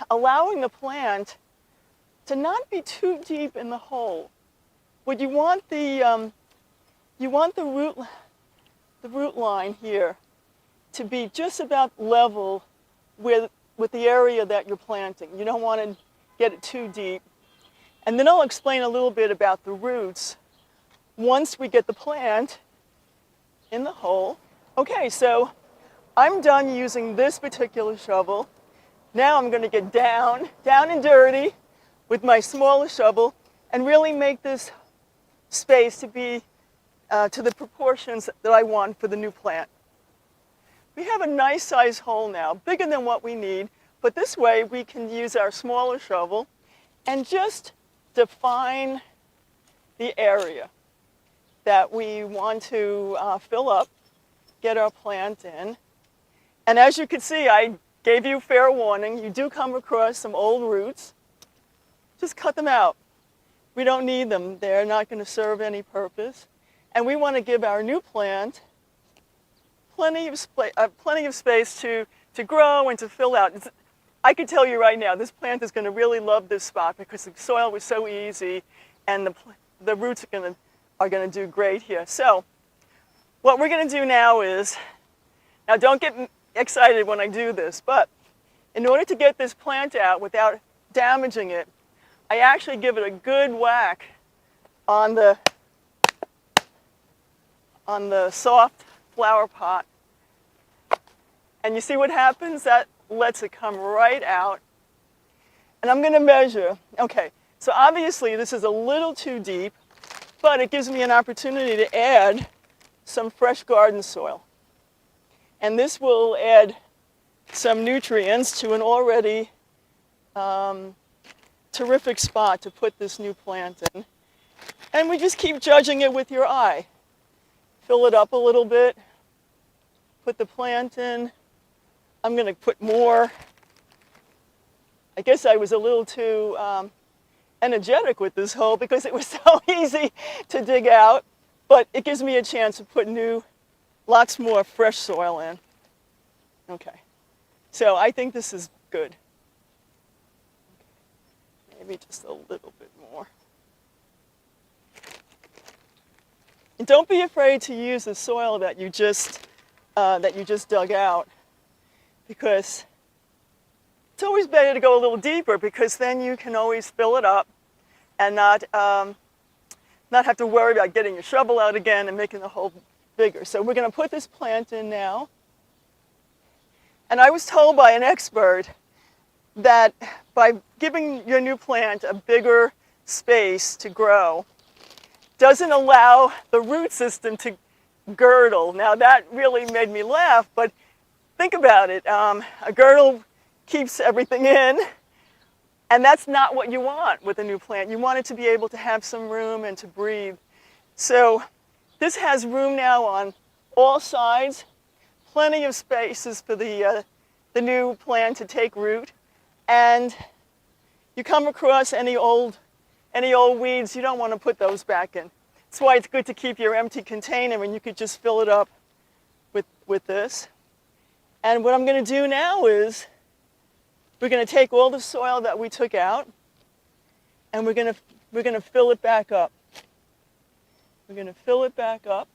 allowing the plant to not be too deep in the hole. What you want the root line here to be just about level with the area that you're planting. You don't want to get it too deep. And then I'll explain a little bit about the roots once we get the plant in the hole. Okay, so I'm done using this particular shovel. Now I'm going to get down and dirty with my smaller shovel and really make this space to be to the proportions that I want for the new plant. We have a nice size hole now, bigger than what we need, but this way we can use our smaller shovel and just define the area that we want to fill up, get our plant in. And as you can see, I gave you fair warning. You do come across some old roots. Just cut them out. We don't need them. They're not going to serve any purpose. And we want to give our new plant plenty of space to grow and to fill out. I can tell you right now, this plant is going to really love this spot because the soil was so easy, and the roots are going to do great here. So what we're going to do now is, now don't get excited when I do this, but in order to get this plant out without damaging it, I actually give it a good whack on the soft flower pot. And you see what happens? That lets it come right out. And I'm going to measure. Okay, so obviously this is a little too deep, but it gives me an opportunity to add some fresh garden soil. And this will add some nutrients to an already terrific spot to put this new plant in. And we just keep judging it with your eye. Fill it up a little bit, put the plant in. I'm going to put more. I guess I was a little too energetic with this hole because it was so easy to dig out, but it gives me a chance to put lots more fresh soil in. Okay, so I think this is good. Maybe just a little bit more. And don't be afraid to use the soil that you just dug out, because it's always better to go a little deeper, because then you can always fill it up and not have to worry about getting your shovel out again and making the hole bigger. So we're going to put this plant in now. And I was told by an expert that by giving your new plant a bigger space to grow, doesn't allow the root system to girdle. Now that really made me laugh, but think about it. A girdle keeps everything in, and that's not what you want with a new plant. You want it to be able to have some room and to breathe. So this has room now on all sides, plenty of spaces for the new plant to take root. And you come across any old weeds, you don't want to put those back in. That's why it's good to keep your empty container, and you could just fill it up with this. And what I'm going to do now is we're going to take all the soil that we took out, and we're going to fill it back up. We're going to fill it back up.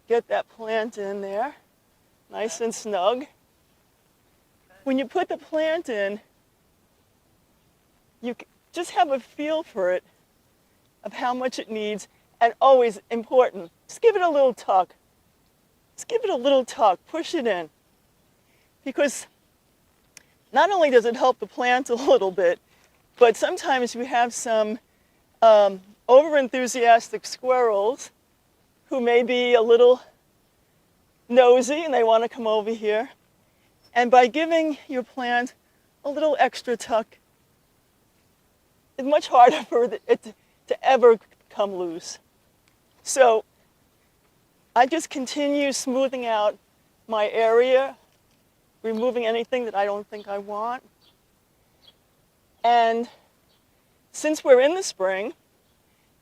Get that plant in there, nice and snug. When you put the plant in, you just have a feel for it, of how much it needs, and always important, just give it a little tug. Just give it a little tug, push it in. Because not only does it help the plant a little bit, but sometimes we have some over-enthusiastic squirrels who may be a little nosy and they want to come over here. And by giving your plant a little extra tuck, it's much harder for it to ever come loose. So I just continue smoothing out my area, removing anything that I don't think I want. And since we're in the spring,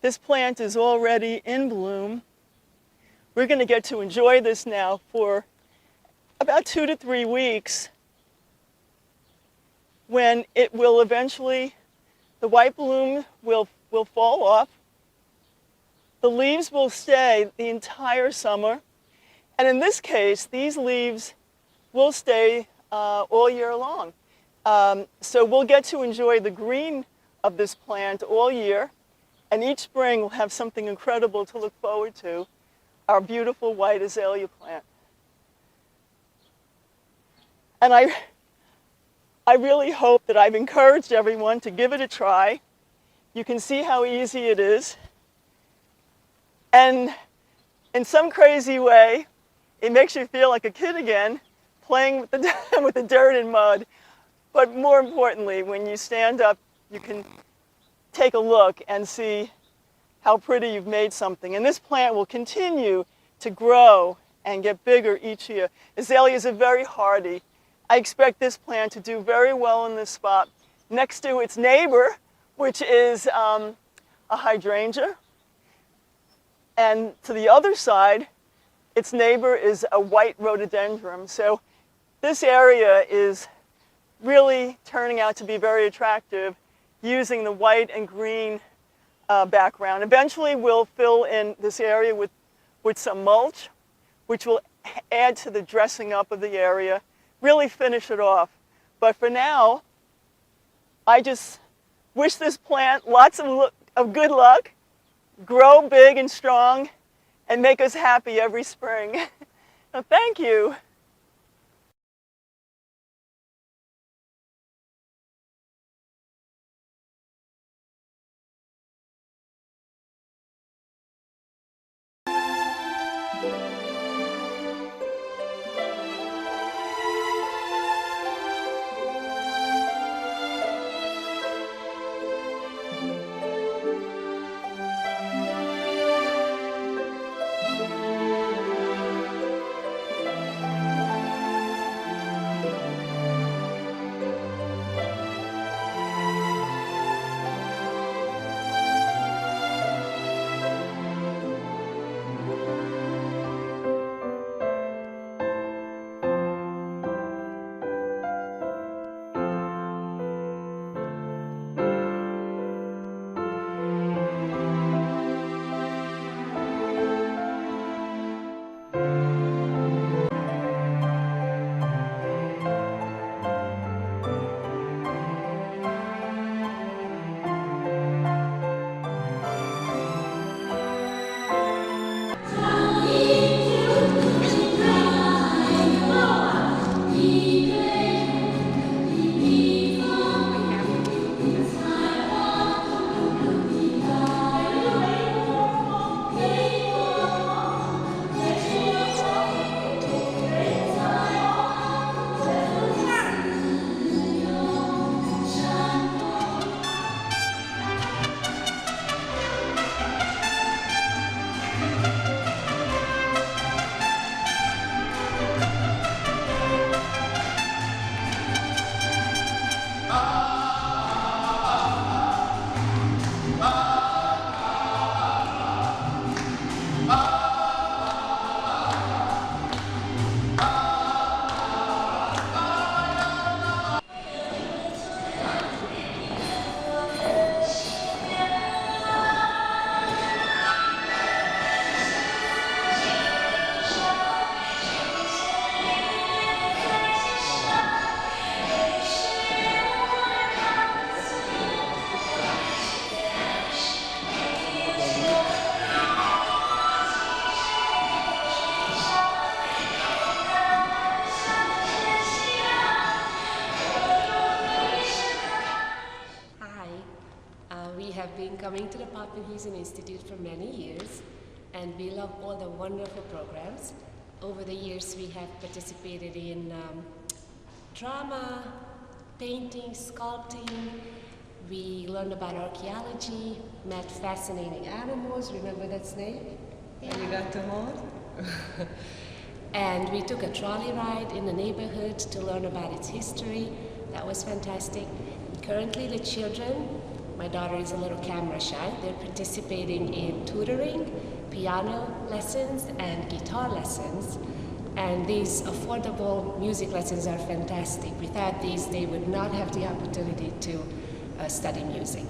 this plant is already in bloom. We're going to get to enjoy this now for about 2 to 3 weeks, when it will eventually, the white bloom will fall off. The leaves will stay the entire summer. And in this case, these leaves will stay all year long. So we'll get to enjoy the green of this plant all year. And each spring we'll have something incredible to look forward to, our beautiful white azalea plant. And I really hope that I've encouraged everyone to give it a try. You can see how easy it is. And in some crazy way, it makes you feel like a kid again, playing with the dirt and mud. But more importantly, when you stand up, you can take a look and see how pretty you've made something. And this plant will continue to grow and get bigger each year. Azaleas are very hardy. I expect this plant to do very well in this spot next to its neighbor, which is a hydrangea. And to the other side, its neighbor is a white rhododendron. So this area is really turning out to be very attractive using the white and green background. Eventually we'll fill in this area with some mulch, which will add to the dressing up of the area, really finish it off. But for now, I just wish this plant lots of good luck, grow big and strong, and make us happy every spring. Well, thank you. Coming to the Poppenhusen Institute for many years, and we love all the wonderful programs. Over the years, we have participated in drama, painting, sculpting. We learned about archaeology, met fascinating animals. Remember that snake that we got to hold? And we took a trolley ride in the neighborhood to learn about its history. That was fantastic. Currently, the children, my daughter is a little camera shy, they're participating in tutoring, piano lessons, and guitar lessons. And these affordable music lessons are fantastic. Without these, they would not have the opportunity to study music.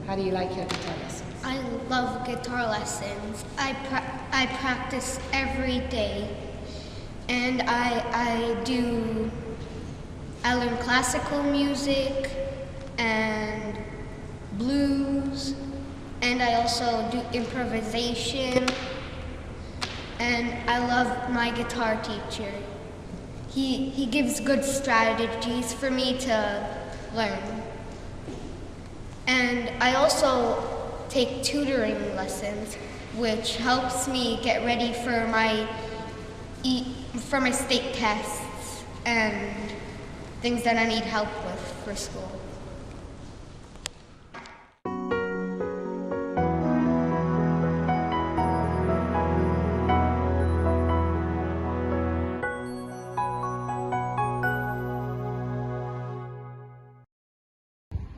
How do you like your guitar lessons? I love guitar lessons. I practice every day. And I learn classical music and blues, and I also do improvisation. And I love my guitar teacher. He gives good strategies for me to learn. And I also take tutoring lessons, which helps me get ready for my state tests and things that I need help with for school.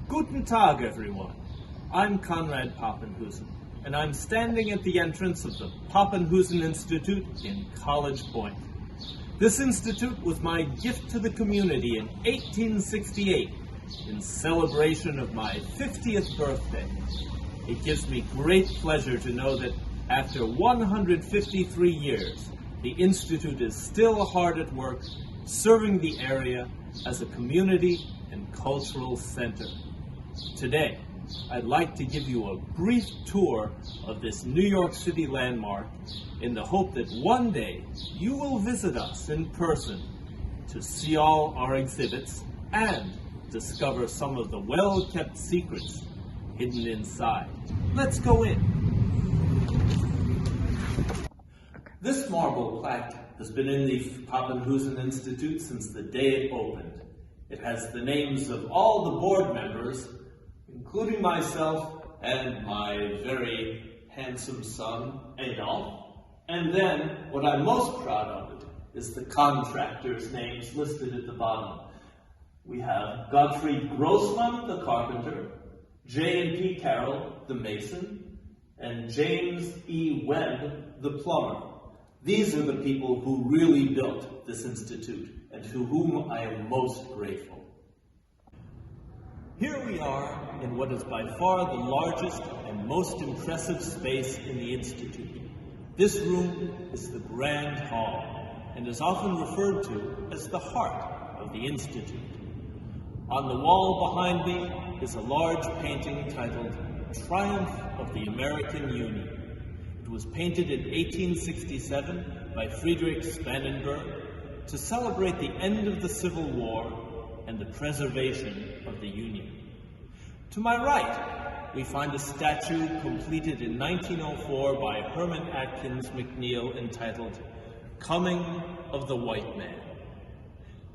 Guten Tag, everyone. I'm Conrad Poppenhusen. and I'm standing at the entrance of the Poppenhusen Institute in College Point. This institute was my gift to the community in 1868 in celebration of my 50th birthday. It gives me great pleasure to know that after 153 years, the Institute is still hard at work, serving the area as a community and cultural center. Today, I'd like to give you a brief tour of this New York City landmark in the hope that one day you will visit us in person to see all our exhibits and discover some of the well-kept secrets hidden inside. Let's go in. This marble plaque has been in the Poppenhusen Institute since the day it opened. It has the names of all the board members, including myself and my very handsome son, Adolf. And then, what I'm most proud of is the contractors' names listed at the bottom. We have Gottfried Grossman, the carpenter, J&P Carroll, the mason, and James E. Webb, the plumber. These are the people who really built this institute and to whom I am most grateful. Here we are in what is by far the largest and most impressive space in the Institute. This room is the Grand Hall and is often referred to as the heart of the Institute. On the wall behind me is a large painting titled Triumph of the American Union. It was painted in 1867 by Friedrich Spannenberg to celebrate the end of the Civil War and the preservation of the Union. To my right, we find a statue completed in 1904 by Herman Atkins McNeil entitled Coming of the White Man.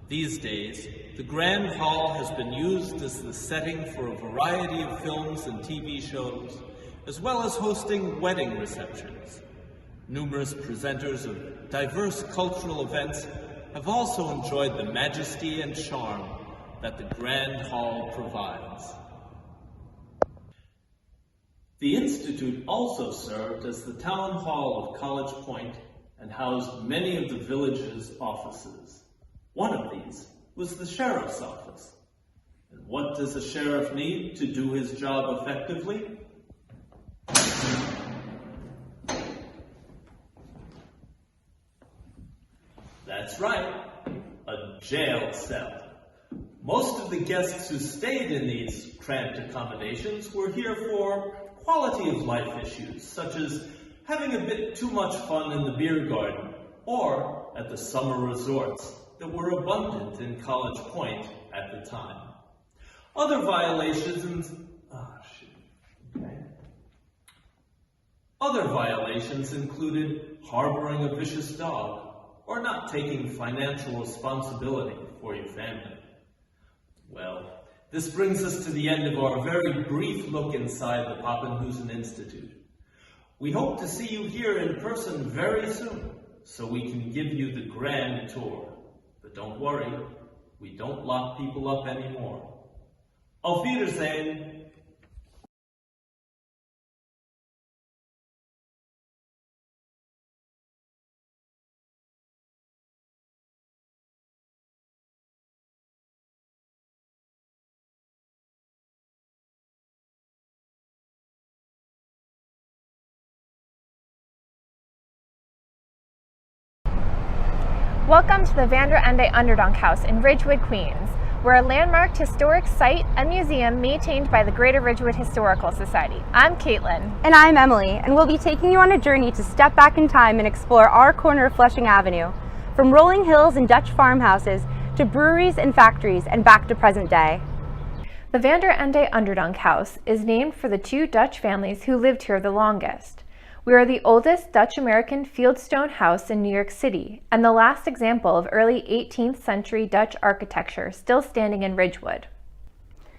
These days, the Grand Hall has been used as the setting for a variety of films and TV shows, as well as hosting wedding receptions. Numerous presenters of diverse cultural events have also enjoyed the majesty and charm that the Grand Hall provides. The Institute also served as the town hall of College Point and housed many of the village's offices. One of these was the sheriff's office. And what does a sheriff need to do his job effectively? That's right, a jail cell. Most of the guests who stayed in these cramped accommodations were here for quality of life issues, such as having a bit too much fun in the beer garden or at the summer resorts that were abundant in College Point at the time. Other violations included harboring a vicious dog or not taking financial responsibility for your family. Well, this brings us to the end of our very brief look inside the Poppenhusen Institute. We hope to see you here in person very soon, so we can give you the grand tour. But don't worry, we don't lock people up anymore. Auf Wiedersehen! Welcome to the Vander Ende Underdonk House in Ridgewood, Queens. We're a landmarked historic site and museum maintained by the Greater Ridgewood Historical Society. I'm Caitlin. And I'm Emily, and we'll be taking you on a journey to step back in time and explore our corner of Flushing Avenue, from rolling hills and Dutch farmhouses to breweries and factories and back to present day. The Vander Ende Underdonk House is named for the two Dutch families who lived here the longest. We are the oldest Dutch-American fieldstone house in New York City and the last example of early 18th century Dutch architecture still standing in Ridgewood.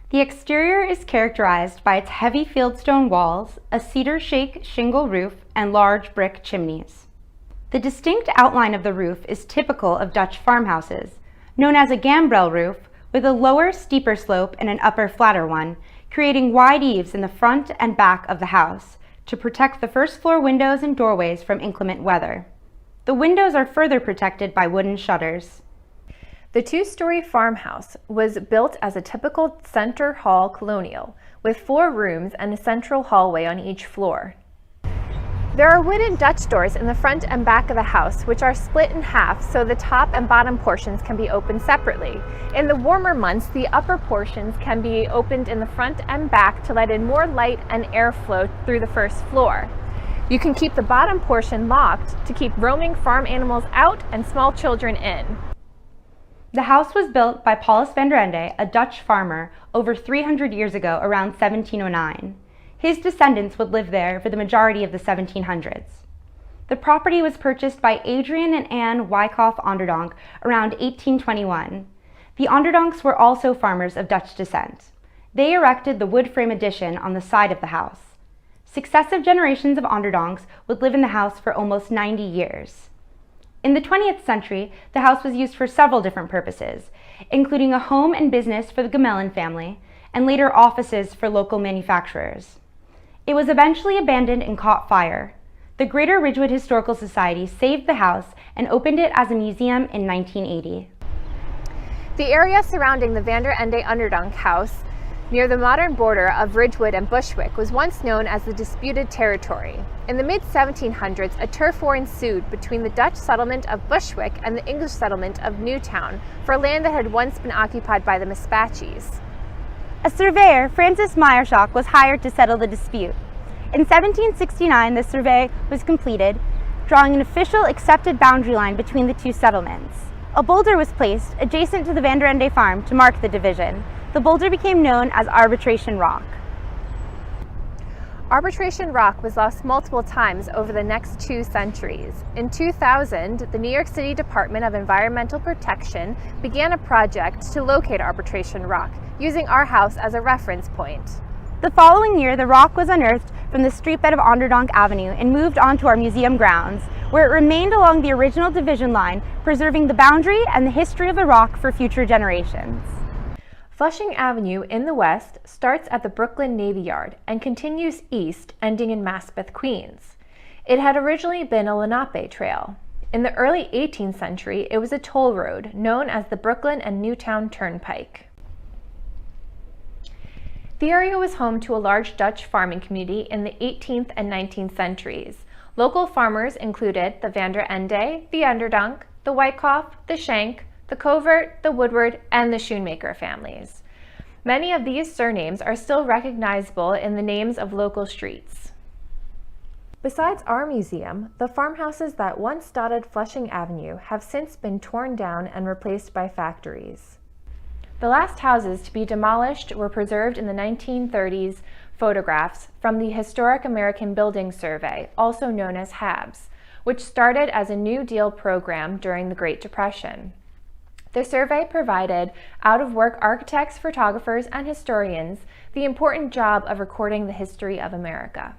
The exterior is characterized by its heavy fieldstone walls, a cedar shake shingle roof, and large brick chimneys. The distinct outline of the roof is typical of Dutch farmhouses, known as a gambrel roof, with a lower, steeper slope and an upper, flatter one, creating wide eaves in the front and back of the house, to protect the first floor windows and doorways from inclement weather. The windows are further protected by wooden shutters. The two-story farmhouse was built as a typical center hall colonial, with 4 rooms and a central hallway on each floor. There are wooden Dutch doors in the front and back of the house, which are split in half so the top and bottom portions can be opened separately. In the warmer months, the upper portions can be opened in the front and back to let in more light and airflow through the first floor. You can keep the bottom portion locked to keep roaming farm animals out and small children in. The house was built by Paulus van der Ende, a Dutch farmer, over 300 years ago, around 1709. His descendants would live there for the majority of the 1700s. The property was purchased by Adrian and Anne Wyckoff Onderdonk around 1821. The Onderdonks were also farmers of Dutch descent. They erected the wood frame addition on the side of the house. Successive generations of Onderdonks would live in the house for almost 90 years. In the 20th century, the house was used for several different purposes, including a home and business for the Gamelin family, and later offices for local manufacturers. It was eventually abandoned and caught fire. The Greater Ridgewood Historical Society saved the house and opened it as a museum in 1980. The area surrounding the van der Ende Onderdonk house, near the modern border of Ridgewood and Bushwick, was once known as the Disputed Territory. In the mid-1700s, a turf war ensued between the Dutch settlement of Bushwick and the English settlement of Newtown for land that had once been occupied by the Misspachys. A surveyor, Francis Myershock, was hired to settle the dispute. In 1769, the survey was completed, drawing an official accepted boundary line between the two settlements. A boulder was placed adjacent to the van der Ende farm to mark the division. The boulder became known as Arbitration Rock. Arbitration Rock was lost multiple times over the next 2 centuries. In 2000, the New York City Department of Environmental Protection began a project to locate Arbitration Rock, using our house as a reference point. The following year, the rock was unearthed from the street bed of Onderdonk Avenue and moved onto our museum grounds, where it remained along the original division line, preserving the boundary and the history of the rock for future generations. Flushing Avenue in the west starts at the Brooklyn Navy Yard and continues east, ending in Maspeth, Queens. It had originally been a Lenape trail. In the early 18th century, it was a toll road known as the Brooklyn and Newtown Turnpike. The area was home to a large Dutch farming community in the 18th and 19th centuries. Local farmers included the van der Ende, the Onderdonk, the Wyckoff, the Schenk, the Covert, the Woodward, and the Schoenmaker families. Many of these surnames are still recognizable in the names of local streets. Besides our museum, the farmhouses that once dotted Flushing Avenue have since been torn down and replaced by factories. The last houses to be demolished were preserved in the 1930s photographs from the Historic American Building Survey, also known as HABS, which started as a New Deal program during the Great Depression. The survey provided out-of-work architects, photographers, and historians the important job of recording the history of America.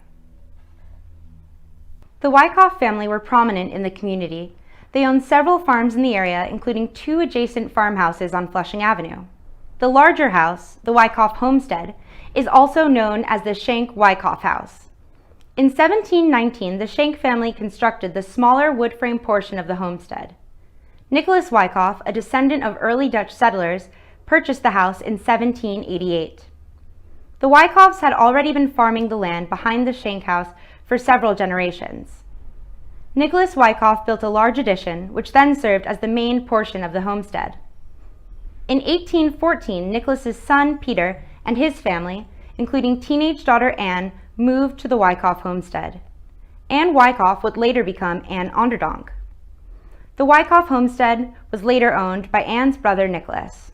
The Wyckoff family were prominent in the community. They owned several farms in the area, including 2 adjacent farmhouses on Flushing Avenue. The larger house, the Wyckoff Homestead, is also known as the Schenk Wyckoff House. In 1719, the Schenk family constructed the smaller wood frame portion of the homestead. Nicholas Wyckoff, a descendant of early Dutch settlers, purchased the house in 1788. The Wyckoffs had already been farming the land behind the Schenk house for several generations. Nicholas Wyckoff built a large addition, which then served as the main portion of the homestead. In 1814, Nicholas's son, Peter, and his family, including teenage daughter Anne, moved to the Wyckoff homestead. Anne Wyckoff would later become Anne Onderdonk. The Wyckoff homestead was later owned by Anne's brother Nicholas.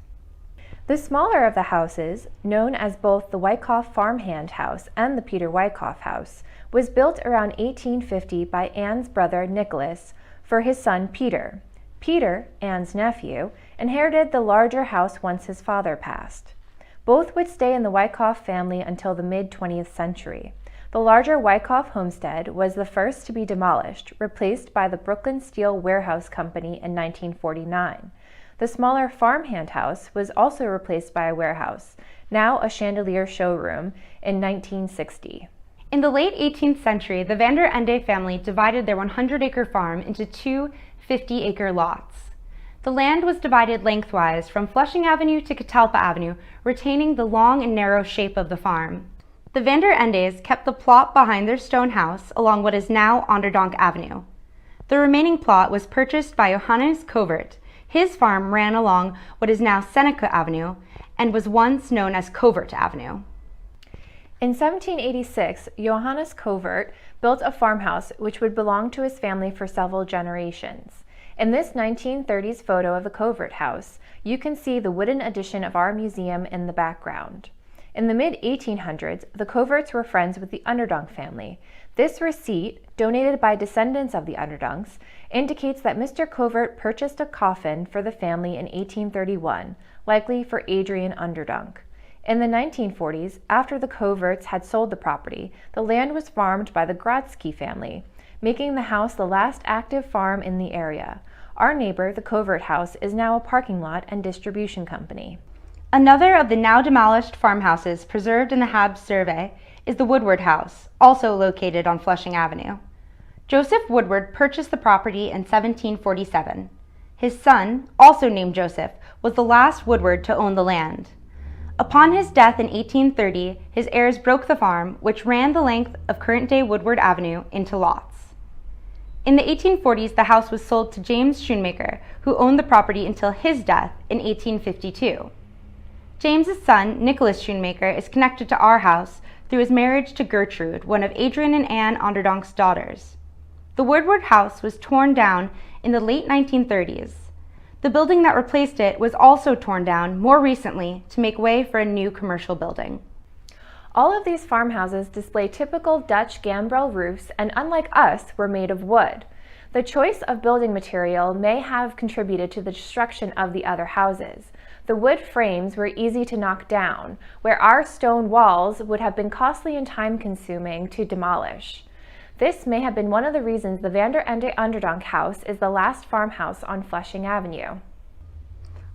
The smaller of the houses, known as both the Wyckoff Farmhand House and the Peter Wyckoff House, was built around 1850 by Anne's brother Nicholas for his son Peter. Peter, Anne's nephew, inherited the larger house once his father passed. Both would stay in the Wyckoff family until the mid-20th century. The larger Wyckoff homestead was the first to be demolished, replaced by the Brooklyn Steel Warehouse Company in 1949. The smaller farmhand house was also replaced by a warehouse, now a chandelier showroom, in 1960. In the late 18th century, the Van der Ende family divided their 100-acre farm into two 50-acre lots. The land was divided lengthwise from Flushing Avenue to Catalpa Avenue, retaining the long and narrow shape of the farm. The Van der Endes kept the plot behind their stone house along what is now Onderdonk Avenue. The remaining plot was purchased by Johannes Covert. His farm ran along what is now Seneca Avenue and was once known as Covert Avenue. In 1786, Johannes Covert built a farmhouse which would belong to his family for several generations. In this 1930s photo of the Covert house, you can see the wooden addition of our museum in the background. In the mid-1800s, the Coverts were friends with the Onderdonk family. This receipt, donated by descendants of the Onderdonks, indicates that Mr. Covert purchased a coffin for the family in 1831, likely for Adrian Onderdonk. In the 1940s, after the Coverts had sold the property, the land was farmed by the Grodzki family, making the house the last active farm in the area. Our neighbor, the Covert house, is now a parking lot and distribution company. Another of the now demolished farmhouses preserved in the Habs survey is the Woodward house, also located on Flushing Avenue. Joseph Woodward purchased the property in 1747. His son, also named Joseph, was the last Woodward to own the land. Upon his death in 1830, his heirs broke the farm, which ran the length of current-day Woodward Avenue, into lots. In the 1840s, the house was sold to James Schoonmaker, who owned the property until his death in 1852. James's son, Nicholas Schoonmaker, is connected to our house through his marriage to Gertrude, one of Adrian and Anne Onderdonk's daughters. The Woodward house was torn down in the late 1930s. The building that replaced it was also torn down more recently to make way for a new commercial building. All of these farmhouses display typical Dutch gambrel roofs and, unlike us, were made of wood. The choice of building material may have contributed to the destruction of the other houses. The wood frames were easy to knock down, where our stone walls would have been costly and time-consuming to demolish. This may have been one of the reasons the Van der Ende Onderdonk house is the last farmhouse on Flushing Avenue.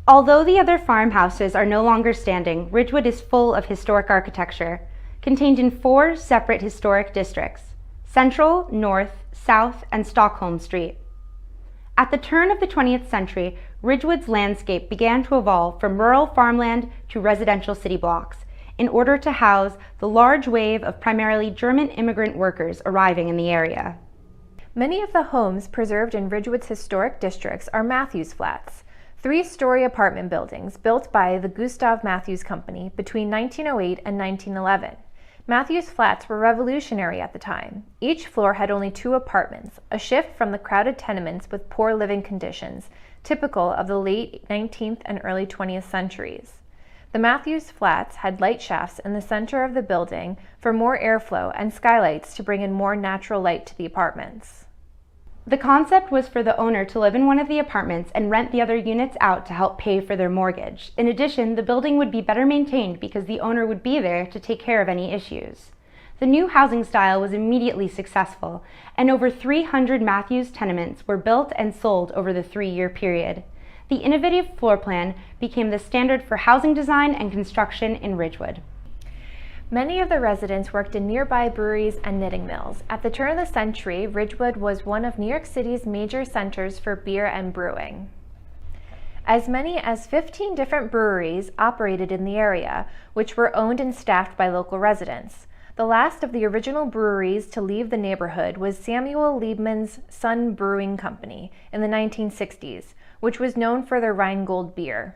Although the other farmhouses are no longer standing, Ridgewood is full of historic architecture, contained in 4 separate historic districts: Central, North, South, and Stockholm Street. At the turn of the 20th century, Ridgewood's landscape began to evolve from rural farmland to residential city blocks, in order to house the large wave of primarily German immigrant workers arriving in the area. Many of the homes preserved in Ridgewood's historic districts are Matthews Flats, 3-story apartment buildings built by the Gustav Matthews Company between 1908 and 1911. Matthews Flats were revolutionary at the time. Each floor had only 2 apartments, a shift from the crowded tenements with poor living conditions, typical of the late 19th and early 20th centuries. The Matthews Flats had light shafts in the center of the building for more airflow and skylights to bring in more natural light to the apartments. The concept was for the owner to live in one of the apartments and rent the other units out to help pay for their mortgage. In addition, the building would be better maintained because the owner would be there to take care of any issues. The new housing style was immediately successful, and over 300 Matthews tenements were built and sold over the 3-year period. The innovative floor plan became the standard for housing design and construction in Ridgewood. Many of the residents worked in nearby breweries and knitting mills. At the turn of the century, Ridgewood was one of New York City's major centers for beer and brewing. As many as 15 different breweries operated in the area, which were owned and staffed by local residents. The last of the original breweries to leave the neighborhood was Samuel Liebman's Sun Brewing Company in the 1960s, which was known for their Rheingold beer.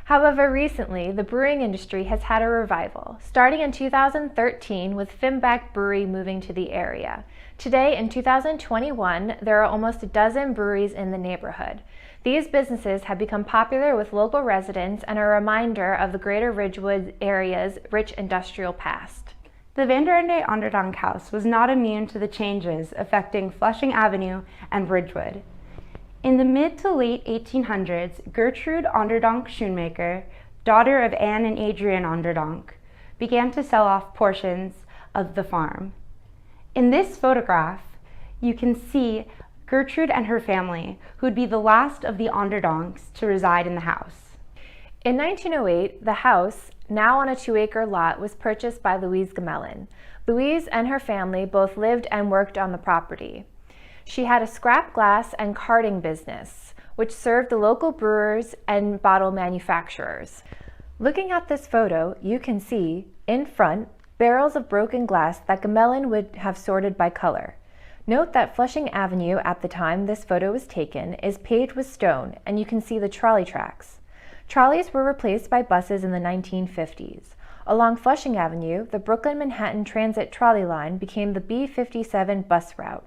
However, recently, the brewing industry has had a revival, starting in 2013 with Fimbach Brewery moving to the area. Today, in 2021, there are almost a dozen breweries in the neighborhood. These businesses have become popular with local residents and are a reminder of the greater Ridgewood area's rich industrial past. The Van der Ende Onderdonk house was not immune to the changes affecting Flushing Avenue and Ridgewood. In the mid to late 1800s, Gertrude Onderdonk Schoonmaker, daughter of Anne and Adrian Onderdonk, began to sell off portions of the farm. In this photograph, you can see Gertrude and her family, who would be the last of the Onderdonks to reside in the house. In 1908, the house, now on a 2-acre lot, was purchased by Louise Gamelin. Louise and her family both lived and worked on the property. She had a scrap glass and carding business, which served the local brewers and bottle manufacturers. Looking at this photo, you can see, in front, barrels of broken glass that Gamelin would have sorted by color. Note that Flushing Avenue at the time this photo was taken is paved with stone, and you can see the trolley tracks. Trolleys were replaced by buses in the 1950s. Along Flushing Avenue, the Brooklyn-Manhattan Transit trolley line became the B57 bus route.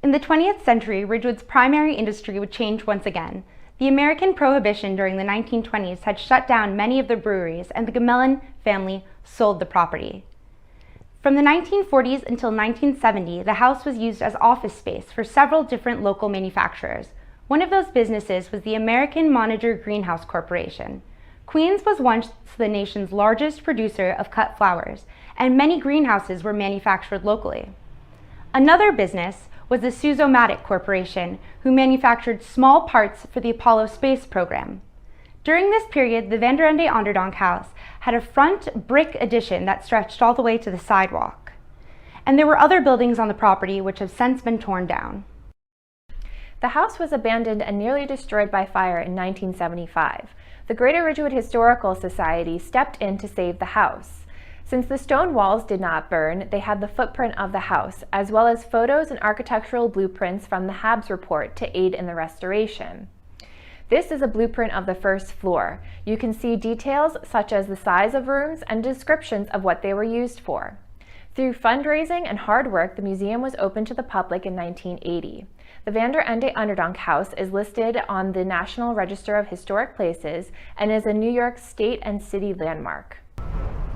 In the 20th century, Ridgewood's primary industry would change once again. The American Prohibition during the 1920s had shut down many of the breweries, and the Gamelin family sold the property. From the 1940s until 1970, the house was used as office space for several different local manufacturers. One of those businesses was the American Monitor Greenhouse Corporation. Queens was once the nation's largest producer of cut flowers, and many greenhouses were manufactured locally. Another business was the Suzomatic Corporation, who manufactured small parts for the Apollo space program. During this period, the Van der Ende Onderdonk house had a front brick addition that stretched all the way to the sidewalk. And there were other buildings on the property which have since been torn down. The house was abandoned and nearly destroyed by fire in 1975. The Greater Ridgewood Historical Society stepped in to save the house. Since the stone walls did not burn, they had the footprint of the house, as well as photos and architectural blueprints from the Habs report to aid in the restoration. This is a blueprint of the first floor. You can see details such as the size of rooms and descriptions of what they were used for. Through fundraising and hard work, the museum was opened to the public in 1980. The Van der Ende Onderdonk House is listed on the National Register of Historic Places and is a New York State and City landmark.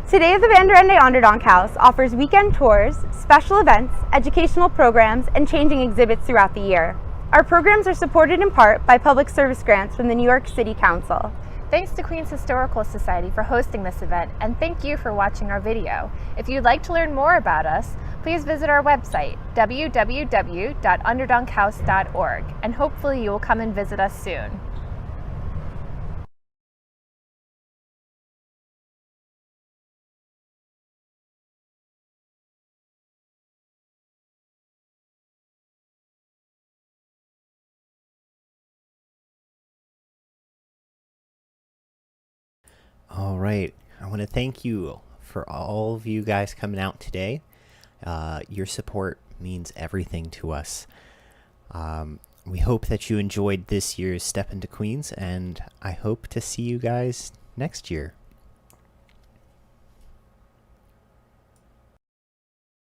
Today, the Van der Ende Onderdonk House offers weekend tours, special events, educational programs, and changing exhibits throughout the year. Our programs are supported in part by public service grants from the New York City Council. Thanks to Queens Historical Society for hosting this event, and thank you for watching our video. If you'd like to learn more about us, please visit our website, www.onderdonk.org, and hopefully you will come and visit us soon. All right. I want to thank you for all of you guys coming out today. Your support means everything to us. We hope that you enjoyed this year's Step into Queens, and I hope to see you guys next year.